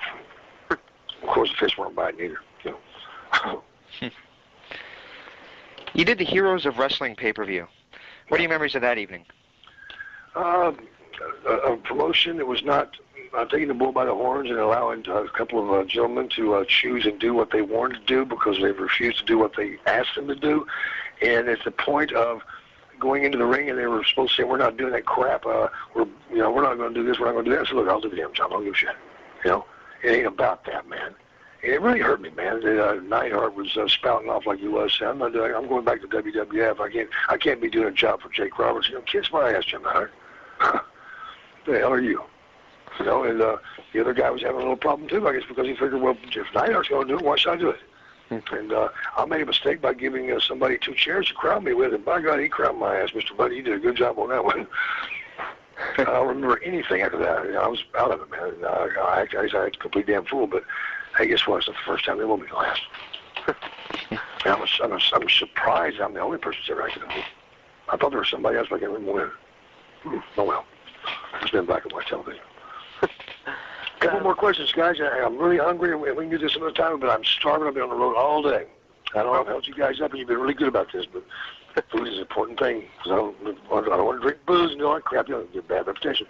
of course, the fish weren't biting either. You know. You did the Heroes of Wrestling pay-per-view. What are your memories of that evening? A promotion that was not taking the bull by the horns and allowing a couple of gentlemen to choose and do what they wanted to do because they refused to do what they asked them to do. And at the point of going into the ring, and they were supposed to say, "We're not doing that crap. We're not going to do this. We're not going to do that." I said, "Look, I'll do the damn job. I don't give a shit." You know, it ain't about that, man. And it really hurt me, man. Neidhart was spouting off like he was saying, "I'm going back to WWF. I can't be doing a job for Jake Roberts." You know, kiss my ass, Jim Neidhart. The hell are you? You know, and the other guy was having a little problem too, I guess, because he figured, well, if Neidhart's going to do it, why should I do it? And I made a mistake by giving somebody 2 chairs to crown me with, and by God, he crowned my ass, Mr. Buddy. You did a good job on that one. I don't remember anything after that. You know, I was out of it, man. I acted a complete damn fool, but hey, guess what? It's not the first time. It won't be the last. And I'm surprised I'm the only person that's ever acted a fool. I thought there was somebody else, but I can't remember when. Oh, well. It's been black and white television. Couple more questions, guys. I'm really hungry, and we can do this another time, but I'm starving. I've been on the road all day. I know I've helped you guys up, and you've been really good about this, but food is an important thing, because I don't want to drink booze and all that crap. You know, get a bad reputation.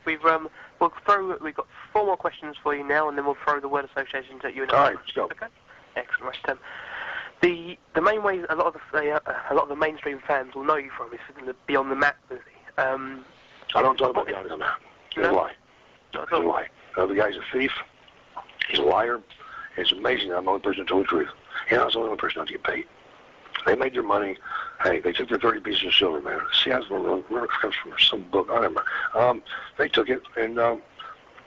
We've got 4 more questions for you now, and then we'll throw the word associations at you. All right, let's go. Okay. Excellent. The main way a lot of the mainstream fans will know you from is from the Beyond the Mat movie. I don't talk about Beyond the Mat. He's a lie. He's a lie. The guy's a thief. He's a liar. It's amazing that I'm the only person who told the truth. And I was the only person not to get paid. They made their money. Hey, they took their 30 pieces of silver, man. See, I was where it comes from some book. I don't remember. They took it, and I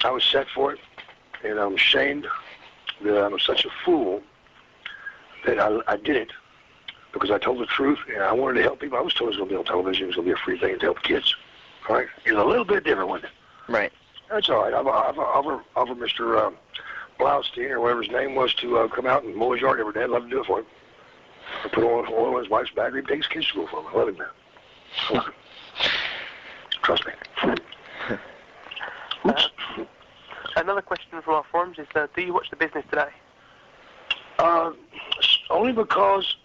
was set for it. And I'm ashamed that I'm such a fool that I did it because I told the truth, and I wanted to help people. I was told it was going to be on television. It was going to be a free thing to help kids. All right? It's a little bit different, wasn't it? Right. That's all right. I've offered Mr. Blaustein, or whatever his name was, to come out and mow his yard every day. I'd love to do it for him. I put oil in his wife's bag. He takes kids to school for him. I love him, man. Trust me. Oops. Another question from our forums is, do you watch The Business today? Only because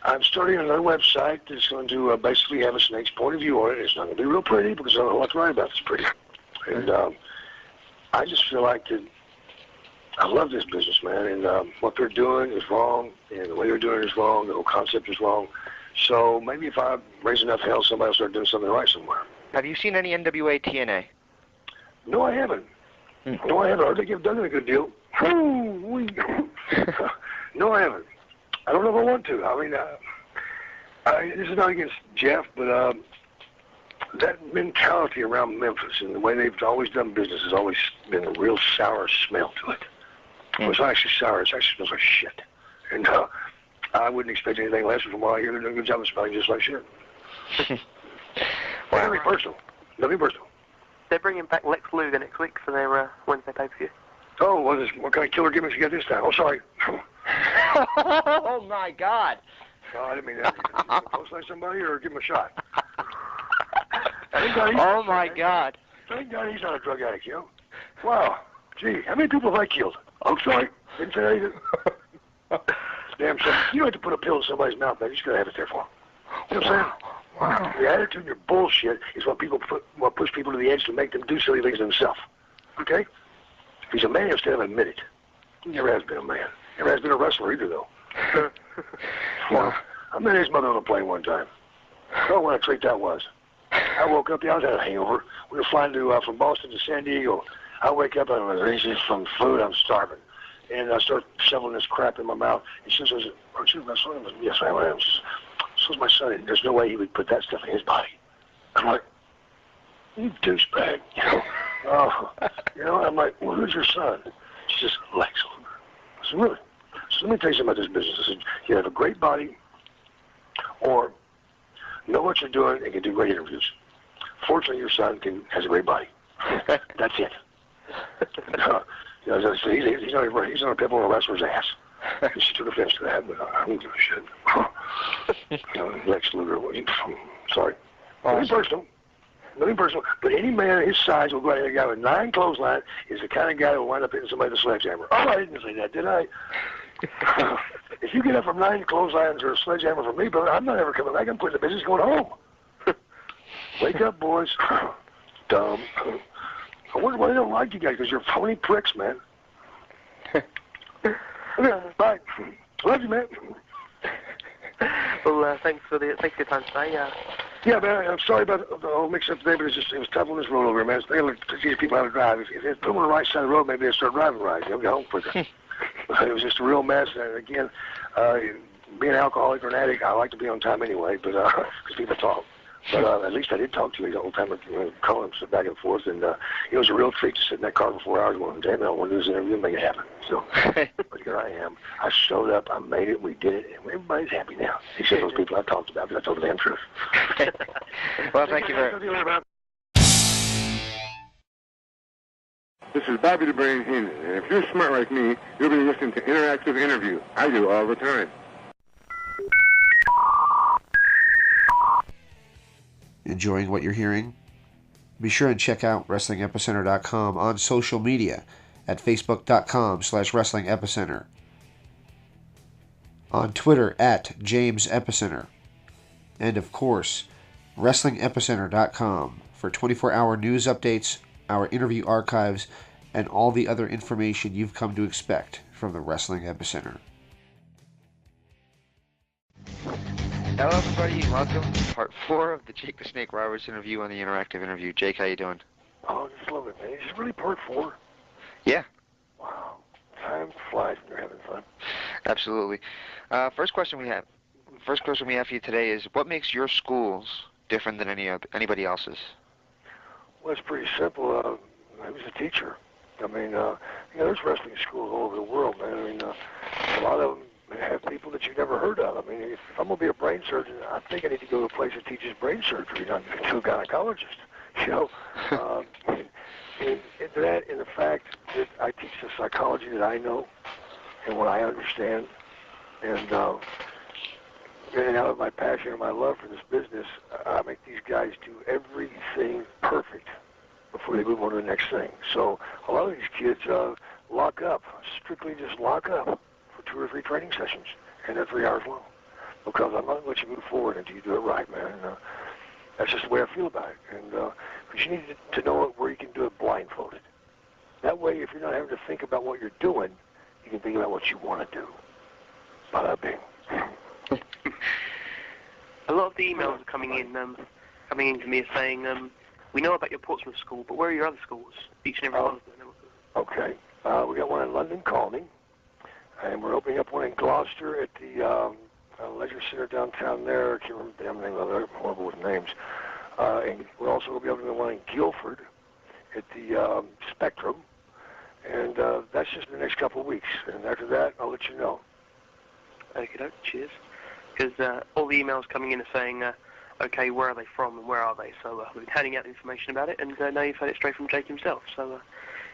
I'm starting another website that's going to basically have a snake's point of view on it. It's not going to be real pretty because I don't know what to write about. It's pretty. And I just feel like that I love this business, man, and what they're doing is wrong, and the way they're doing it is wrong, the whole concept is wrong. So maybe if I raise enough hell, somebody will start doing something right somewhere. Have you seen any NWA TNA? No, I haven't. No, I haven't. I think you've done a good deal. No, I haven't. I don't know if I want to. I mean, this is not against Jeff, but that mentality around Memphis and the way they've always done business has always been a real sour smell to it. It's not actually sour. It actually smells like shit. And I wouldn't expect anything less from what I hear. They're doing a good job of smelling just like shit. Well, nothing personal. Nothing personal. They're bringing back Lex Luger next week for their Wednesday pay-per-view. Oh, what kind of killer gimmicks you got this time? Oh, sorry. Oh, my God. No, I didn't mean that. You close like somebody or give him a shot? Oh, my God. Thank God he's not a drug addict, you know. Wow. Gee, how many people have I killed? I'm sorry. Didn't say anything. Damn son. You don't have to put a pill in somebody's mouth, man. You just gotta have it there for them. You know what I'm saying? Wow. The attitude and your bullshit is what push people to the edge to make them do silly things themselves. Okay? If he's a man, he'll still admit it. He never has been a man. Never has been a wrestler either, though. Well, I met his mother on a plane one time. Oh, what a treat that was. I woke up, I was had a hangover. We were flying from Boston to San Diego. I wake up, and I was from food, I'm starving. And I start shoveling this crap in my mouth. And she says, aren't you wrestling? Yes, I am. She says, so's my son. And there's no way he would put that stuff in his body. I'm like, you douchebag. You know? Oh, you know, I'm like, well, who's your son? She says, Lex Luger. I said, really? So let me tell you something about this business. I said, you have a great body or know what you're doing and can do great interviews. Fortunately, your son has a great body. That's it. You know, he's not a pit bull or a wrestler's ass. She took offense to that, but I don't give a shit. You know, Lex Luger, sorry. Nothing personal. Nothing personal. But any man his size will go out there. A guy with 9 clotheslines is the kind of guy that will wind up hitting somebody with a sledgehammer. Oh, I didn't say that, did I? If you get up from 9 clotheslines or a sledgehammer from me, brother, I'm not ever coming back. I'm putting the business going home. Wake up, boys. Dumb. I wonder why they don't like you guys, because you're phony pricks, man. Okay, bye. Love you, man. Well, thanks for your time today. Yeah, man, I'm sorry about the whole mix-up today, but it was tough on this road over here, man. They look to teach people how to drive. If they put them on the right side of the road, maybe they'll start driving right. They'll get home quicker. It was just a real mess. And again, being an alcoholic or an addict, I like to be on time anyway, but because people talk. But at least I did talk to you the whole time, calling him, sit back and forth, and it was a real treat to sit in that car for 4 hours going, damn, I don't want to do this interview and make it happen. So, but here I am. I showed up, I made it, we did it, and everybody's happy now. Except those people I talked about, because I told the damn truth. Well, thank you very much. This is Bobby the Brain Heenan, and if you're smart like me, you'll be listening to Interactive Interview. I do all the time. Enjoying what you're hearing? Be sure and check out WrestlingEpicenter.com on social media at Facebook.com/WrestlingEpicenter, on Twitter at James Epicenter, and of course, WrestlingEpicenter.com for 24-hour news updates, our interview archives, and all the other information you've come to expect from the Wrestling Epicenter. Hello, everybody, and welcome to part 4 of the Jake the Snake Roberts interview on the Interactive Interview. Jake, how you doing? Oh, just love it, man. Is this really part 4? Yeah. Wow. Time flies when you're having fun. Absolutely. First question we have for you today is, what makes your schools different than anybody else's? Well, it's pretty simple. I was a teacher. I mean, there's wrestling schools all over the world, man. I mean, a lot of them have people that you've never heard of. I mean, if I'm going to be a brain surgeon, I think I need to go to a place that teaches brain surgery, not to a gynecologist. You know, and that, and the fact that I teach the psychology that I know and what I understand, and out of my passion and my love for this business, I make these guys do everything perfect before they move on to the next thing. So a lot of these kids lock up, strictly just lock up for 2 or 3 training sessions, and they're 3 hours long, because I'm not going to let you move forward until you do it right, man. That's just the way I feel about it. And because you need to know where you can do it blindfolded. That way, if you're not having to think about what you're doing, you can think about what you want to do. Bada bing. A lot of the emails are coming in to me saying, we know about your Portsmouth school, but where are your other schools? Each and every one of them. Okay. We got one in London Colony, and we're opening up one in Gloucester at the Leisure Center downtown there. I can't remember the damn name of it. They're horrible with names. And we're also going to be opening one in Guilford at the Spectrum. And that's just in the next couple of weeks. And after that, I'll let you know. Okay, cheers. Because all the emails coming in are saying, okay, where are they from and where are they? So we've been handing out the information about it, and now you've heard it straight from Jake himself. So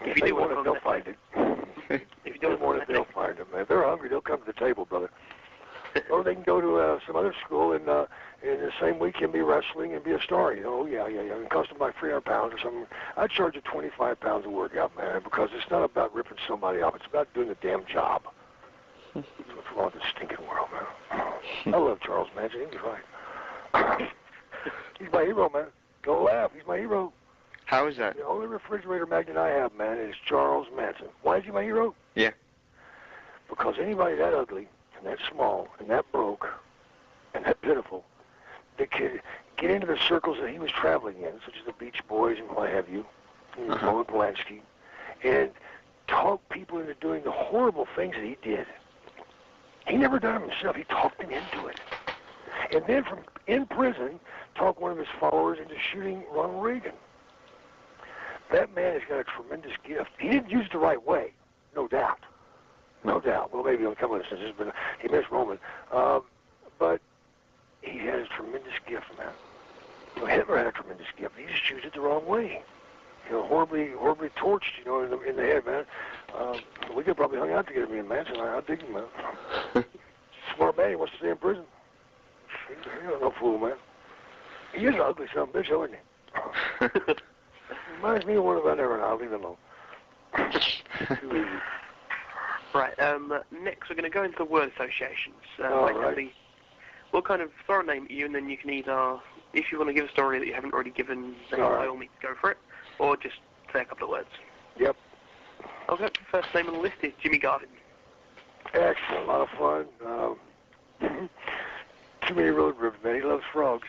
if you do want to, they'll find it. If you don't want it, they'll find it, man. If they're hungry, they'll come to the table, brother. Or they can go to some other school and in the same weekend be wrestling and be a star. Yeah. It cost them like 300 pounds or something. I'd charge you 25 pounds a workout, man, because it's not about ripping somebody off. It's about doing the damn job. That's what's wrong with this stinking world, man. I love Charles Manson. He's right. He's my hero, man. Don't laugh. He's my hero. How is that? The only refrigerator magnet I have, man, is Charles Manson. Why is he my hero? Yeah. Because anybody that ugly and that small and that broke and that pitiful that could get into the circles that he was traveling in, such as the Beach Boys and what have you, and Roman Polanski, and talk people into doing the horrible things that he did. He never done them himself. He talked them into it. And then from in prison, talk one of his followers into shooting Ronald Reagan. That man has got a tremendous gift. He didn't use it the right way, no doubt. No doubt. Well, maybe on a couple of instances, but he missed Roman. But he has a tremendous gift, man. Hitler had a tremendous gift. He just used it the wrong way. Horribly torched, in the head, man. We could probably hung out together, me and Manson. I dig him, man. Smart man. He wants to stay in prison. He's no fool, man. He is an ugly son of a bitch, isn't he? Reminds me of one of that era. I'll leave it alone. Too easy. Right, next we're going to go into the word associations. Right. We'll kind of throw a name at you, and then you can either, if you want to give a story that you haven't already given, then by all means go for it, or just say a couple of words. Yep. Okay, first name on the list is Jimmy Garvin. Excellent, a lot of fun. Too many road ribs, man. He loves frogs.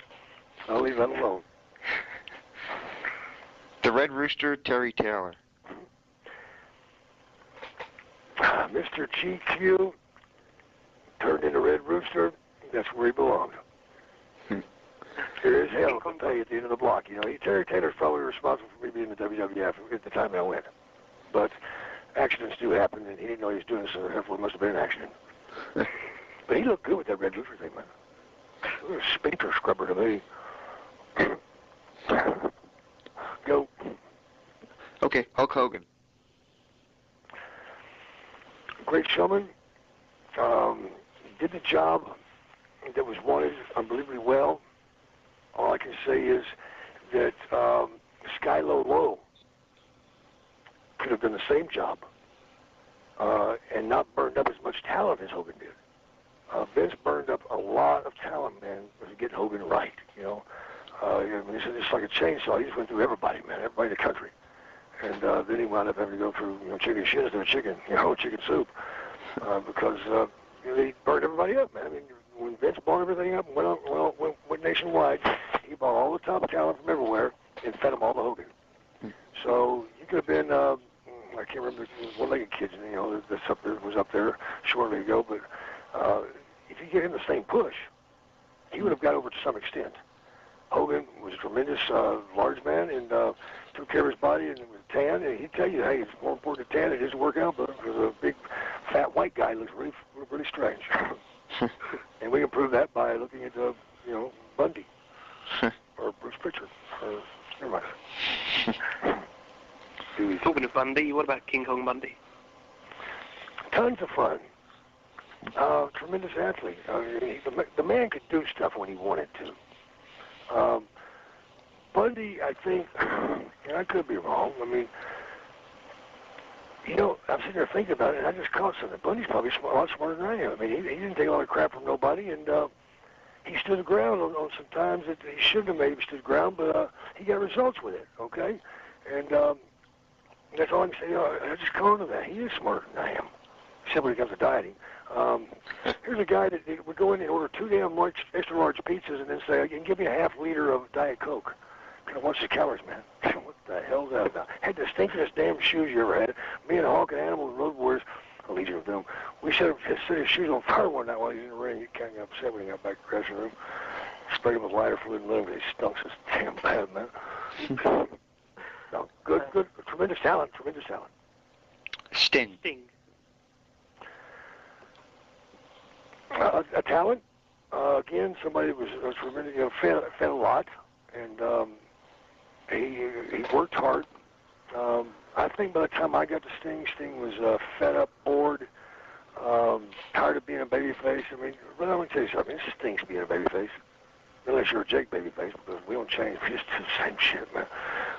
I'll leave that alone. The Red Rooster, Terry Taylor. Mr. GQ turned into Red Rooster. That's where he belonged. There is hell, I can tell you, at the end of the block. Terry Taylor's probably responsible for me being in the WWF at the time I went. But accidents do happen, and he didn't know he was doing this, so therefore it must have been an accident. But he looked good with that Red Rooster thing, man. It was a sphincter scrubber to me. Go. Okay, Hulk Hogan. Great showman. Did the job that was wanted unbelievably well. All I can say is that Skylo Low could have done the same job and not burned up as much talent as Hogan did. Vince burned up a lot of talent, man, to get Hogan right, it's like a chainsaw. He just went through everybody, man, everybody in the country. And then he wound up having to go through chicken shit instead of chicken soup because he burned everybody up, man. I mean, when Vince bought everything up and went nationwide, he bought all the top talent from everywhere and fed them all to Hogan. So you could have been, I can't remember, one-legged kids, that was up there shortly ago, but if you get him the same push, he would have got over to some extent. Hogan was a tremendous large man and took care of his body and was tan. And he'd tell you, hey, it's more important to tan than it is to work out, but because a big, fat white guy looks really strange. And we can prove that by looking at, Bundy or Bruce Pritchard or never mind. Talking of Bundy, what about King Kong Bundy? Tons of fun. Tremendous athlete. The man could do stuff when he wanted to. Bundy, I think, and I could be wrong. I mean, I'm sitting there thinking about it, and I just caught something. Bundy's probably a lot smarter than I am. I mean, he didn't take a lot of crap from nobody, and he stood the ground on some times that he shouldn't have maybe stood ground, but he got results with it, okay? And that's all I can say. I just caught on to that. He is smarter than I am, except when it comes to dieting. Here's a guy that would go in and order 2 damn extra large pizzas and then say, you can give me a half liter of Diet Coke. What's the calories, man? What the hell's that about? Had the stinkiest damn shoes you ever had. Me and Hawk and Animal and Road Warriors, a legion of them, we set his shoes on fire one night while he was in the ring. He kind of got upset when he got back to the dressing room. Sprayed him with lighter fluid and lit him, but he stunk so damn bad, man. No, good, tremendous talent. Sting. A talent. Again, somebody that was tremendous, fed a lot, and he worked hard. I think by the time I got to Sting was fed up, bored, Tired of being a babyface. I mean, but I'm going to tell you something. It stinks being a babyface. Unless you're a Jake babyface, because we don't change. We just do the same shit, man.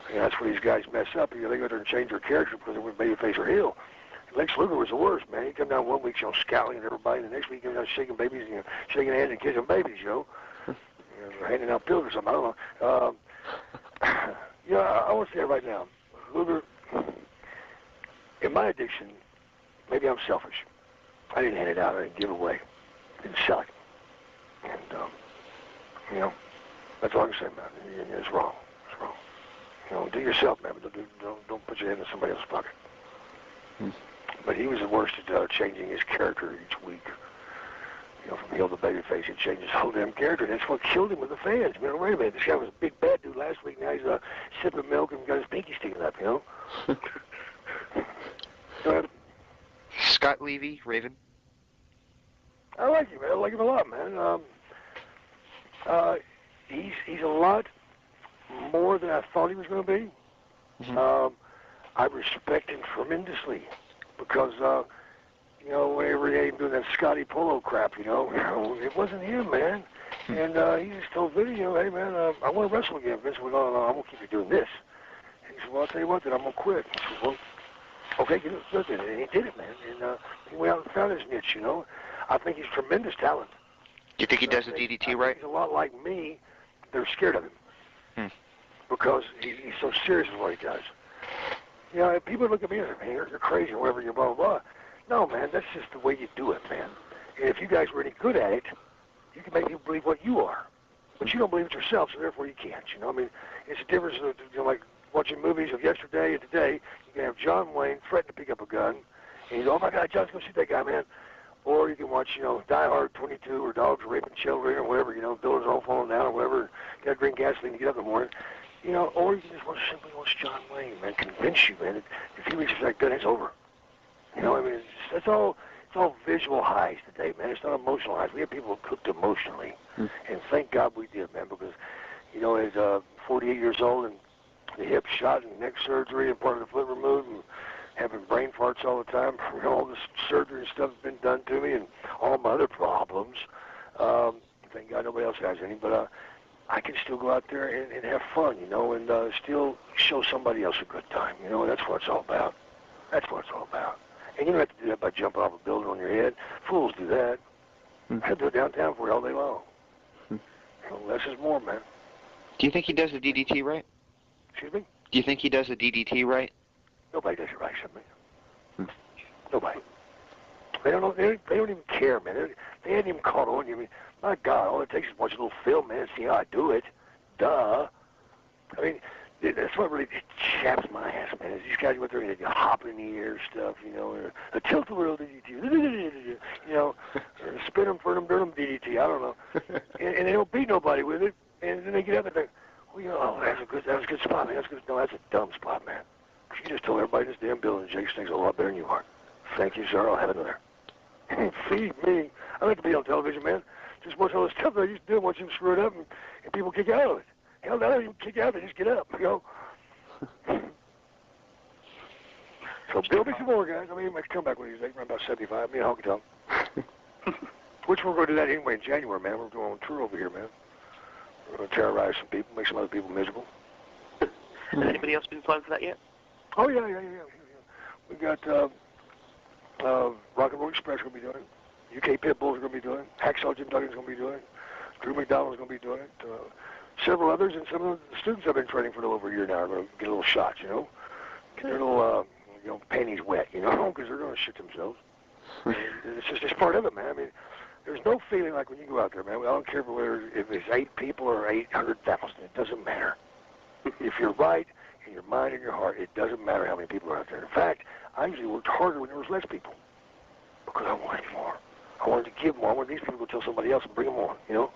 You know, that's where these guys mess up. You know, they go there and change their character because they went babyface or heel. Lex Luger was the worst, man. He come down one week, you know, scowling at everybody. The next week, he comes down shaking babies, you know, shaking hands and kissing babies, you know. Handing out pills or something. I don't know. You know, I want to say it right now. Luger, in my addiction, maybe I'm selfish. I didn't hand it out. I didn't give it away. I didn't sell it. And, you know, that's all I can say, man. It's wrong. It's wrong. You know, do yourself, man, but don't put your hand in somebody else's pocket. But he was the worst at changing his character each week. You know, from heel to babyface, he changed his whole damn character, and that's what killed him with the fans. I mean, wait a minute, this guy was a big bad dude last week, now he's sipping milk and got his pinky sticking up, you know? Scott Levy, Raven. I like him, man. I like him a lot, man. He's a lot more than I thought he was going to be. I respect him tremendously because, you know, whenever he ain't doing that Scotty Polo crap, you know, it wasn't him, man. And he just told Vinny, you know, hey, man, I want to wrestle again. Vince went, no, I'm going to keep you doing this. And he said, well, I'll tell you what, then I'm going to quit. He said, well, okay, get it. And he did it, man. And he went out and found his niche, you know. I think he's tremendous talent. Do you think he does the DDT right? He's a lot like me. They're scared of him because he's so serious in what he does. You know, people look at me and say, man, you're crazy or whatever, you're blah, blah, blah. No, man, that's just the way you do it, man. And if you guys were any good at it, you can make people believe what you are. But you don't believe it yourself, so therefore you can't, you know. I mean, it's a difference of, you know, like watching movies of yesterday and today. You can have John Wayne threaten to pick up a gun, and you go, oh, my God, John's going to shoot that guy, man. Or you can watch, you know, Die Hard 22 or Dogs Raping Children or whatever, you know, buildings all falling down or whatever. You got to drink gasoline to get up in the morning. You know, or you can just simply watch John Wayne, man, convince you, man, that if he reaches that gun, it's over. You know, I mean, it's all visual highs today, man. It's not emotional highs. We have people cooked emotionally, and thank God we did, man, because, you know, at 48 years old and the hip shot and neck surgery and part of the foot removed and having brain farts all the time, you know, all this surgery and stuff has been done to me and all my other problems. Thank God nobody else has any, but I can still go out there and have fun, you know, and still show somebody else a good time. You know, that's what it's all about. That's what it's all about. And you don't have to do that by jumping off a building on your head. Fools do that. I do it downtown for you all day long. So less is more, man. Do you think he does the DDT right? Excuse me? Do you think he does the DDT right? Nobody does it right, me. Nobody. They don't know. They don't even care, man. They hadn't even caught on. I mean, my God, all it takes is watch a little film, man, and see how I do it. Duh. I mean, that's what really chaps my ass, man. Is these guys go out there and they hop in the air stuff, you know, or a tilt-a-whirl DDT, you know, or spin them, burn them, DDT. I don't know. And they don't beat nobody with it. And then they get up and they, well, you know, oh, that was a good spot, man. That's good. No, that's a dumb spot, man. You just told everybody in this damn building Jake Snake's a lot better than you are. Thank you, sir. I'll have another. Feed me. I like to be on television, man. Just watch all this stuff that I used to do and watch him screw it up and people kick out of it. Hell, they don't even kick out, they just get up, you know. So build me some more, guys. I mean, he makes a comeback when he's around about 75. Me and Honky Tonk. Which we're going to do that anyway in January, man. We're going on tour over here, man. We're going to terrorize some people, make some other people miserable. Has anybody else been signed for that yet? Oh, yeah. We got Rock and Roll Express going to be doing it. UK Pitbulls are going to be doing it. Hacksaw Jim Duggan's going to be doing it. Drew McDonald's going to be doing it. Several others, and some of the students I've been training for a little over a year now are going to get a little shots, you know. Get their little, you know, panties wet, you know, because they're going to shit themselves. It's part of it, man. I mean, there's no feeling like when you go out there, man. I don't care if it's 8 people or 800,000. It doesn't matter. If you're right in your mind and your heart, it doesn't matter how many people are out there. In fact, I usually worked harder when there was less people because I wanted more. I wanted to give more. I wanted these people to tell somebody else and bring them on, you know.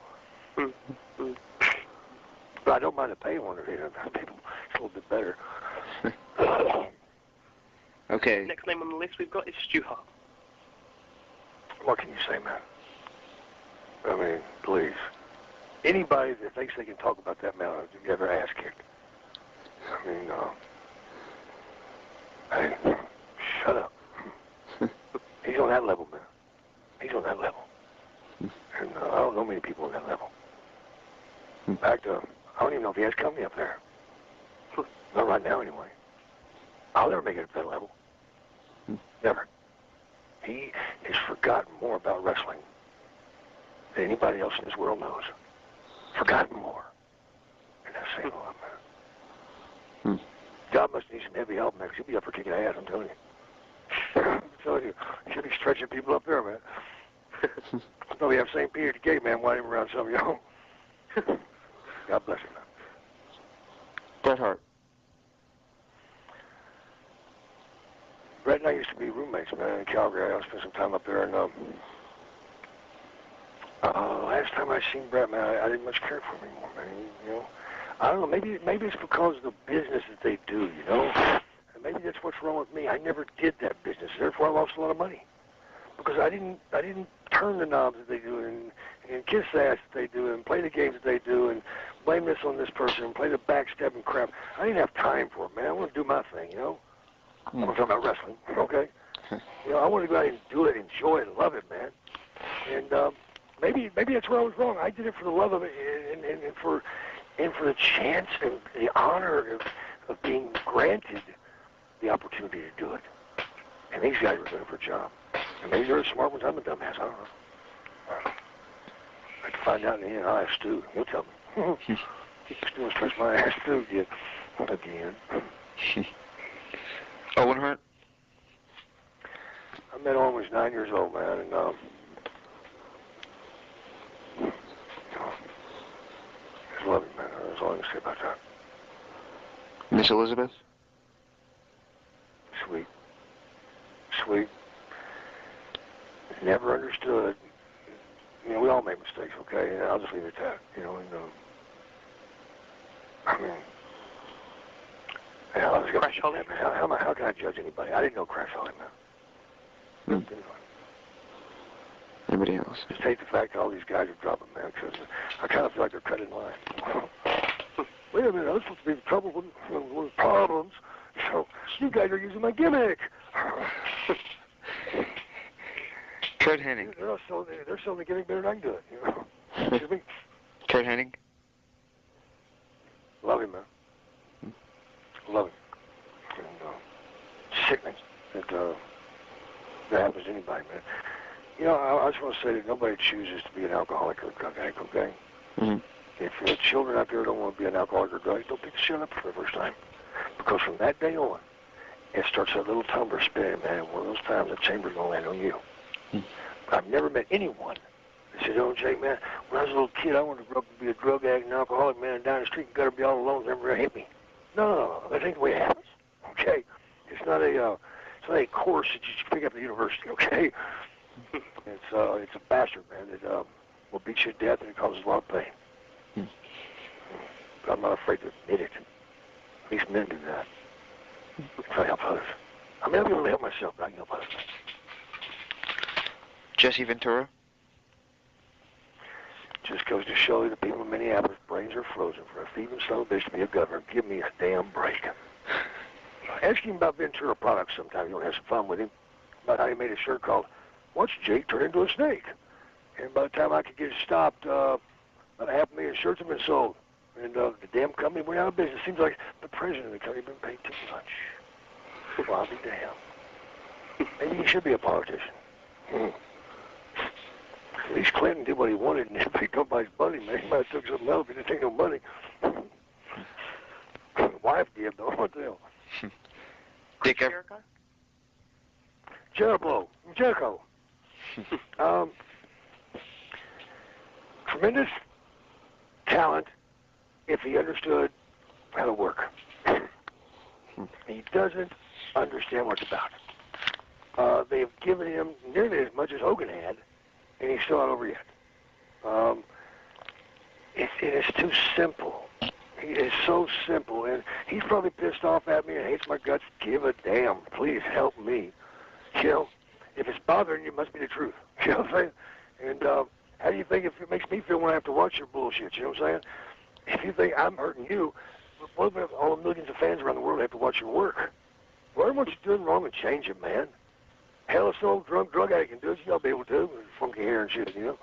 But I don't mind the pay one or 800 people. It's a little bit better. Okay. Next name on the list we've got is Stu Hart. What can you say, man? I mean, please. Anybody that thinks they can talk about that man, you get their ass kicked. I mean, hey, shut up. He's on that level, man. He's on that level. And I don't know many people on that level. In fact, I don't even know if he has company up there. Not right now, anyway. I'll never make it up to that level. Never. He has forgotten more about wrestling than anybody else in this world knows. Forgotten more. And that's saying a lot, man. God must need some heavy help, man, 'cause he'll be up for kicking ass, I'm telling you. I'm telling you. He should be stretching people up there, man. I know we have St. Peter the Gate, man, winding around some of y'all. God bless him, man. Bret Hart. Brett and I used to be roommates, man, in Calgary. I spent some time up there, and last time I seen Brett, man, I didn't much care for him anymore, man. You know, I don't know. Maybe it's because of the business that they do, you know. And maybe that's what's wrong with me. I never did that business, therefore I lost a lot of money because I didn't turn the knobs that they do and kiss the ass that they do and play the games that they do and blame this on this person and play the backstabbing crap. I didn't have time for it, man. I want to do my thing, you know. I'm not talking about wrestling, okay? You know, I want to go out and do it, enjoy it, love it, man. And maybe that's where I was wrong. I did it for the love of it and for the chance and the honor of being granted the opportunity to do it. And these guys were doing it for a job. And maybe they're the smart ones. I'm a dumbass. I don't know. I can find out in the end. I'll ask Stu. He'll tell me. Stu will stretch my ass too again. Owen Hart? I met Owen when he was 9 years old, man, and I love him, man. That's all I can say about that. Miss Elizabeth? Sweet. Sweet. Never understood. You know, we all make mistakes, okay? And I'll just leave it at that, you know, and I mean, Crash Holly? How can I judge anybody? I didn't know Crash Holly, man. Anybody else? Just hate the fact that all these guys are dropping, man, because I kind of feel like they're cut in line. Wait a minute, I'm supposed to be in trouble with problems, so you guys are using my gimmick. Kurt Hennig. They're selling the gimmick better than I can do it, you know. Excuse me? Kurt Hennig? Love him, man. Love him. And sickening that happens to anybody, man. You know, I just want to say that nobody chooses to be an alcoholic or a drug addict, okay? Mm-hmm. If your children out there don't want to be an alcoholic or a drug addict, don't pick the shit up for the first time. Because from that day on, it starts that little tumbler spinning, man. And one of those times, the chamber's going to land on you. Mm-hmm. I've never met anyone that said, oh, Jake, man, when I was a little kid, I wanted to grow up to be a drug addict and alcoholic, man, and down the street and gotta be all alone, never hit me. No, that ain't the way it happens, okay? It's not a course that you pick up at the university, okay? It's a bastard, man, that will beat you to death and it causes a lot of pain. But I'm not afraid to admit it. At least men do that. Try to help others. I mean, I'll be able to help myself, but I can help others. Jesse Ventura? Just goes to show you the people in Minneapolis' brains are frozen for a thieving son of a bitch to be a governor. Give me a damn break. Ask him about Ventura products sometime. You want to have some fun with him. About how he made a shirt called, Watch Jake Turn Into a Snake. And by the time I could get it stopped, about 500,000 shirts have been sold. And the damn company went out of business. Seems like the president of the company been paid too much. Well, I'll be damned. Maybe he should be a politician. At least Clinton did what he wanted and never picked up by his money, man. He might have took something else if he didn't take no money. Wife did, though. What the hell? Dick Jericho? Jericho. Tremendous talent if he understood how to work. He doesn't understand what it's about. They've given him nearly as much as Hogan had, and he's still not over yet. It is too simple. It is so simple, and he's probably pissed off at me and hates my guts. Give a damn. Please help me. You know, if it's bothering you, it must be the truth. You know what I'm saying? And how do you think if it makes me feel when I have to watch your bullshit? You know what I'm saying? If you think I'm hurting you, what about all the millions of fans around the world have to watch your work? Learn what you're doing wrong and change it, man. Hell, if some drug addict can do it, you ought to be able to, with funky hair and shit, you know?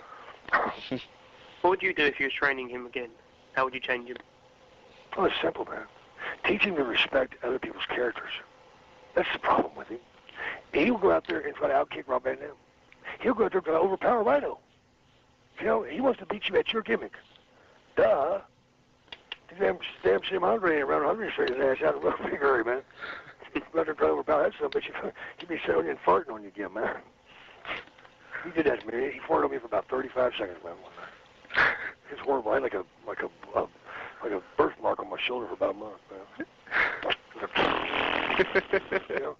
What would you do if you was training him again? How would you change him? Oh, it's simple, man. Teach him to respect other people's characters. That's the problem with him. He'll go out there and try to outkick Rob Van Dam. He'll go out there and try to overpower Rhino. You know, he wants to beat you at your gimmick. Duh. Damn Sim Andre ain't around Andre straight his ass out of a big hurry, man. Go out there and try to overpower that son, but he'd be sitting on you and farting on you again, man. He did that to me. He farted on me for about 35 seconds, man, one night. It's horrible. I had like a birthmark on my shoulder for about a month, man. You know,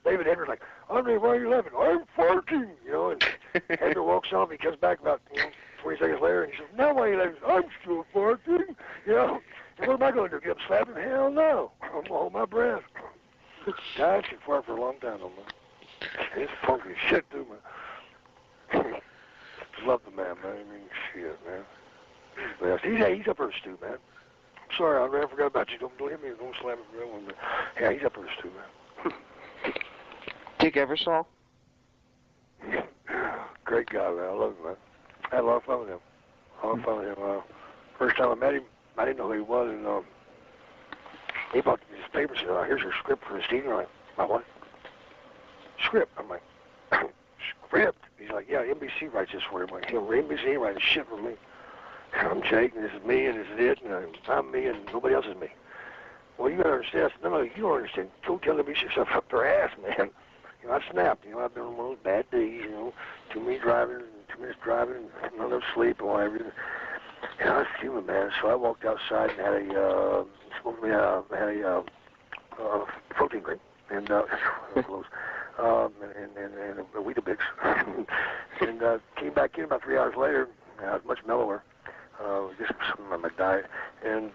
David Henry's like, Andre, why are you laughing? I'm farting, you know, and Henry walks off. He comes back about 20 seconds later, and he says, now why are you laughing? I'm still farting, you know. And what am I going to do? Get up slap him? Hell no. I'm going to hold my breath. I should fart for a long time, though, man. It's funky as shit, too, man. Love the man, man. I mean, shit, man. He's up for a stew, man. I'm sorry, Andre, I forgot about you. Don't hit me. Don't slam me for that one. But yeah, he's up for a stew, man. Dick Ebersol? Great guy, man. I love him, man. I had a lot of fun with him. First time I met him, I didn't know who he was, and he brought me his papers and said, here's your script for the Steve. I'm like, my what? Script. I'm like, script? He's like, yeah, NBC writes this for him. I'm like, NBC ain't writing shit for me. I'm Jake, and this is me, and this is it, and I'm me, and nobody else is me. Well, you gotta understand. I said, no, you don't understand. Go tell NBC stuff up their ass, man. You know, I snapped. You know, I've been on one of those bad days, you know, 2 minutes driving, and not enough sleep, and whatever. And I was human, man. So I walked outside and had a protein drink, and close, and a Weetabix, and came back in about 3 hours later. I was much mellower, just something on my diet, and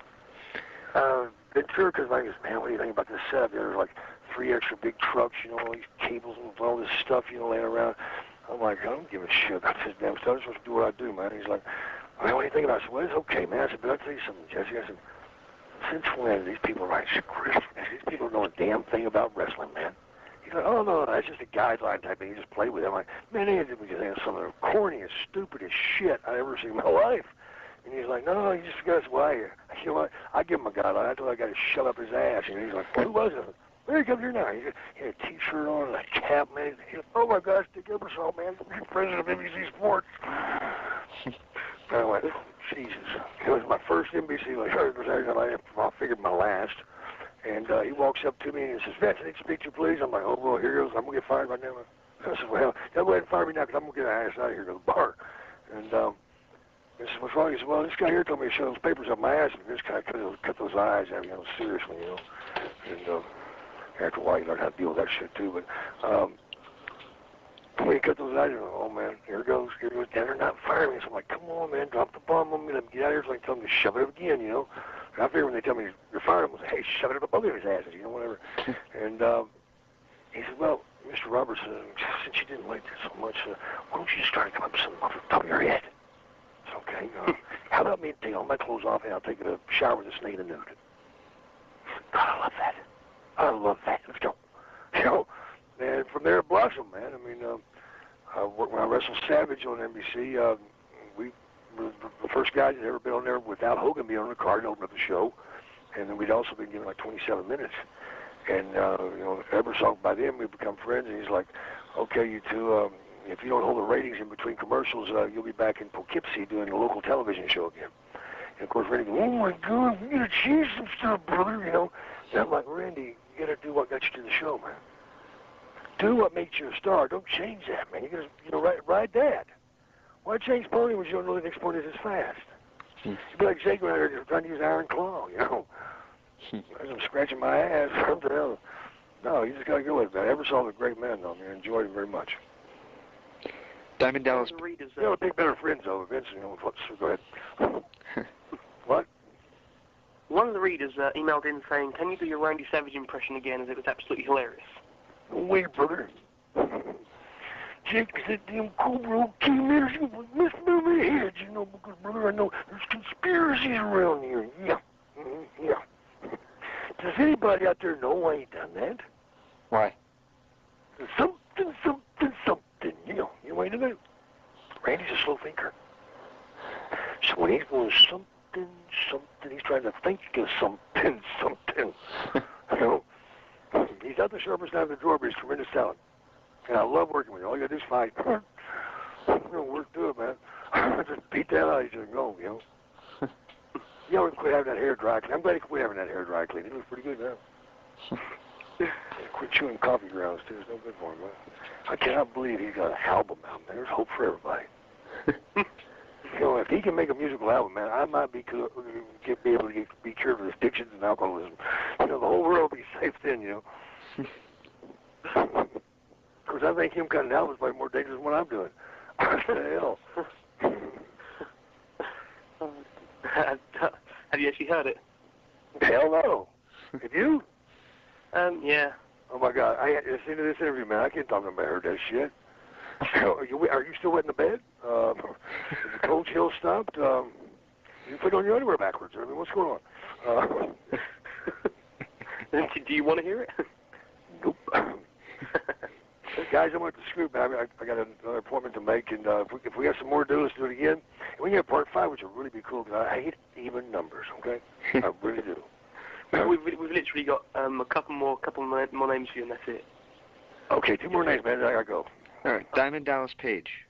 Ventura, because I was, man, what do you think about this setup? There was like 3 extra big trucks, you know, all these cables and all this stuff, you know, laying around. I'm like, I don't give a shit about this damn stuff. I'm just supposed to do what I do, man. He's like, man, what do you think about it? I said, well, it's okay, man. I said, but I'll tell you something, Jesse. I said, since when these people write scripts? These people don't know a damn thing about wrestling, man. He's like, oh, no, that's just a guideline type thing. You just play with it. I'm like, man, they did some of the corniest, stupidest shit I've ever seen in my life. And he's like, no, you just got to, well, you know what? I give him a guideline. I told him I got to shut up his ass. And he's like, well, who was it? There he comes here now. He had a T-shirt on and a cap, man. He's like, oh, my gosh, Dick Ebersol, man. President of NBC Sports. I went, Jesus. It was my first NBC. Like, I figured my last. And he walks up to me and says, Vince, I need to speak to you, please. I'm like, oh, well, here goes. I'm going to get fired right now. I said, well, go ahead and fire me now because I'm going to get my ass out of here to the bar. And he said, what's wrong? He said, well, this guy here told me to show those papers up my ass. And this guy cut those eyes out, you know, seriously, you know. And after a while, you learn how to deal with that shit, too. But when he cut those eyes, I go, oh, man, here goes. They're not firing me. So I'm like, come on, man, drop the bomb on me. Let me get out of here. So I can tell him to shove it up again, you know. And I figure when they tell me you're firing him, I say, hey, shove it up both of his asses, you know, whatever. And he said, well, Mr. Robertson, since you didn't like this so much, why don't you just try to come up with something off the top of your head? It's okay. How about me take all my clothes off and I'll take a shower with a snake and a nude? God, I love that. I love that. Let's go. You know, and from there it blossomed, man. I mean, when I wrestled Savage on NBC, we were the first guys that ever been on there without Hogan being on the card and open up the show. And then we'd also been given like 27 minutes. And, you know, Ebersol, by then we'd become friends, and he's like, okay, you two, if you don't hold the ratings in between commercials, you'll be back in Poughkeepsie doing a local television show again. And, of course, Randy goes, oh, my God, we got to change some stuff, brother, you know. And I'm like, Randy, you got to do what got you to the show, man. Do what makes you a star. Don't change that, man. You got to, you know, ride that. Why change pony when you don't know the next pony is as fast? You'd be like Jake when I was trying to use Iron Claw, you know. As I'm scratching my ass, what the hell? No, you just got to go with it, man. Ebersol's a great man, though, man. I enjoyed him very much. Diamond Dallas. You know, take better friends, though, eventually. You know, so go ahead. What? One of the readers emailed in saying, can you do your Randy Savage impression again, as it was absolutely hilarious? Oh, wait, brother. Jake said, damn Cobra came in and messed with my head, you know, because, brother, I know there's conspiracies around here. Yeah. Yeah. Does anybody out there know why he done that? Why? Something good. Randy's a slow thinker. So when he's doing something, he's trying to think of something. You know, he's not the sharpest knife in the drawer, but he's tremendous talent. And I love working with him. All you gotta do is fight. You know, work through it, man. Just beat that out of each other and go, you know. You know, quit having that hair dry clean. I'm glad he quit having that hair dry clean. It looks pretty good now. Quit chewing coffee grounds, too. It's no good for him, man. I cannot believe he's got an album out, man. There's hope for everybody. You know, if he can make a musical album, man, I might be able to be cured of addictions and alcoholism. You know, the whole world will be safe then, you know. Of course, I think him cutting an album is probably more dangerous than what I'm doing. What the hell? Have you actually heard it? Hell no. Have you? Yeah. Oh my God! Listen to this interview, man. I can't talk about heard that shit. Are you still wet in the bed? Is the cold chill stopped? You put on your underwear backwards. I mean, what's going on? Do you want to hear it? Nope. Guys, I went to Scoop, man. I got another appointment to make, and if we got some more to do, let's do it again. And we can get part 5, which would really be cool, because I hate even numbers, okay? I really do. We've literally got a couple more names for you, and that's it. Okay, 2 more names, man. I gotta go. All right, Diamond Dallas Page.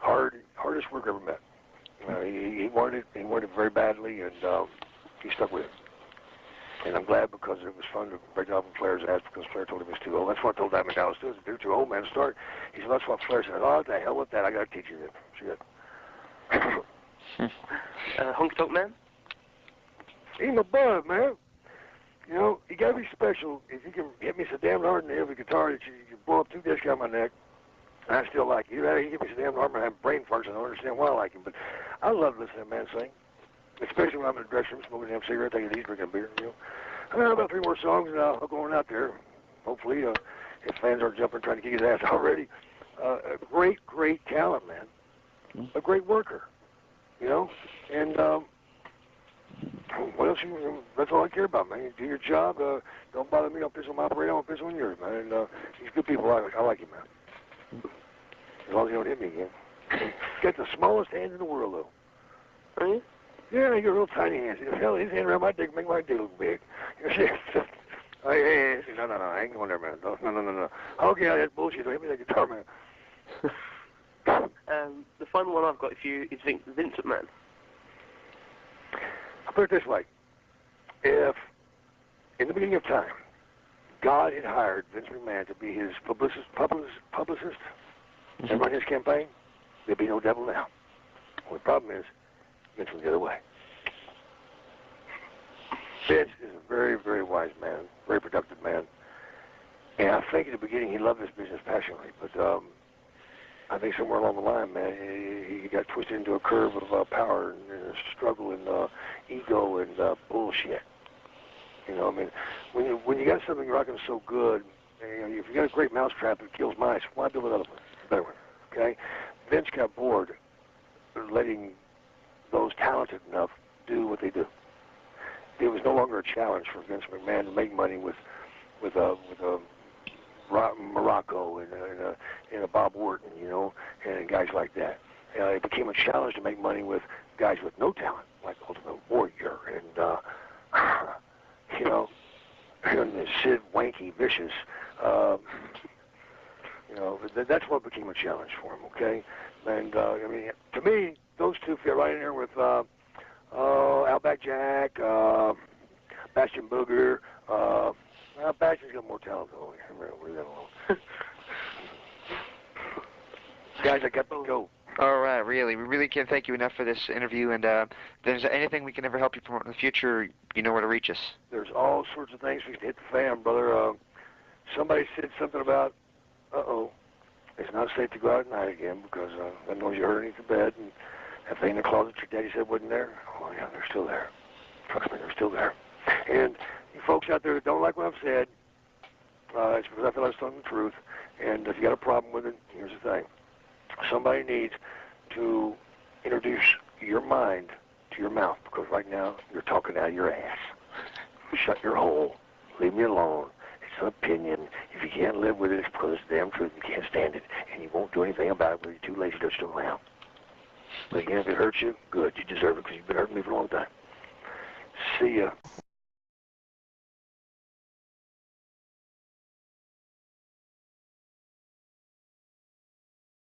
Hardest work I ever met. He wanted it very badly, and he stuck with it. And I'm glad, because it was fun to break off Flair's ass, because Flair told him he was too old. That's what I told Diamond Dallas too. You're too old, man, to start. He said, that's what Flair said. Oh, what the hell with that? I gotta teach you that shit. Honky Tonk Man? He's my bud, man. You know, you gotta be special. If you can hit me so damn hard in the heavy guitar that you blow up 2 discs out of my neck, and I still like you. He hit me so damn hard, I have brain farts, and I don't understand why I like him. But I love listening to a man sing, especially when I'm in the dressing room smoking a damn cigarette, taking it easy, drinking a beer, you know. I have about 3 more songs, and I'll go on out there. Hopefully, if fans aren't jumping trying to kick his ass already. A great talent, man. A great worker, you know. And what else? That's all I care about, man. You do your job. Don't bother me. Don't piss on my parade. I won't piss on yours, man. And he's good people. I like him, man. As long as you don't hit me again. He's got the smallest hands in the world, though. Are you? Yeah, he got real tiny hands. Hell, his hand around my dick make my dick look big. Hey, no, I ain't going there, man. No. Okay, that's bullshit. Don't hit me that guitar, man. The final one I've got, if you think Vince McMahon. I'll put it this way. If, in the beginning of time, God had hired Vince McMahon to be his publicist and run his campaign, there'd be no devil now. Well, the problem is, Vince went the other way. Vince is a very, very wise man, very productive man. And I think at the beginning he loved this business passionately, but I think somewhere along the line, man, he got twisted into a curve of power and struggle and ego and bullshit. You know, I mean, when you got something rocking so good, if you got a great mousetrap that kills mice, why build another one, a better one? Okay, Vince got bored of letting those talented enough do what they do. It was no longer a challenge for Vince McMahon to make money with Morocco and a Bob Orton, you know, and guys like that. It became a challenge to make money with guys with no talent, like Ultimate Warrior and you know, and Sid Wanky Vicious. You know, that's what became a challenge for him. Okay, and I mean, to me, those two fit right in there with Outback Jack, Bastion Booger. Bastion's got more talent than leave that alone. Guys, I got to go. All right, really. We really can't thank you enough for this interview, and if there's anything we can ever help you promote in the future, you know where to reach us. There's all sorts of things we can hit the fan, brother. Somebody said something about, it's not safe to go out at night again because that noise you heard underneath the bed, and that thing in the closet your daddy said wasn't there, oh yeah, they're still there. Trust me, they're still there. And you folks out there that don't like what I've said, it's because I feel like I'm telling the truth. And if you got a problem with it, here's the thing. Somebody needs to introduce your mind to your mouth, because right now you're talking out of your ass. Shut your hole. Leave me alone. It's opinion. If you can't live with it, it's because it's the damn truth. You can't stand it, and you won't do anything about it because you're too lazy to stick around. But again, if it hurts you, good. You deserve it because you've been hurting me for a long time. See ya.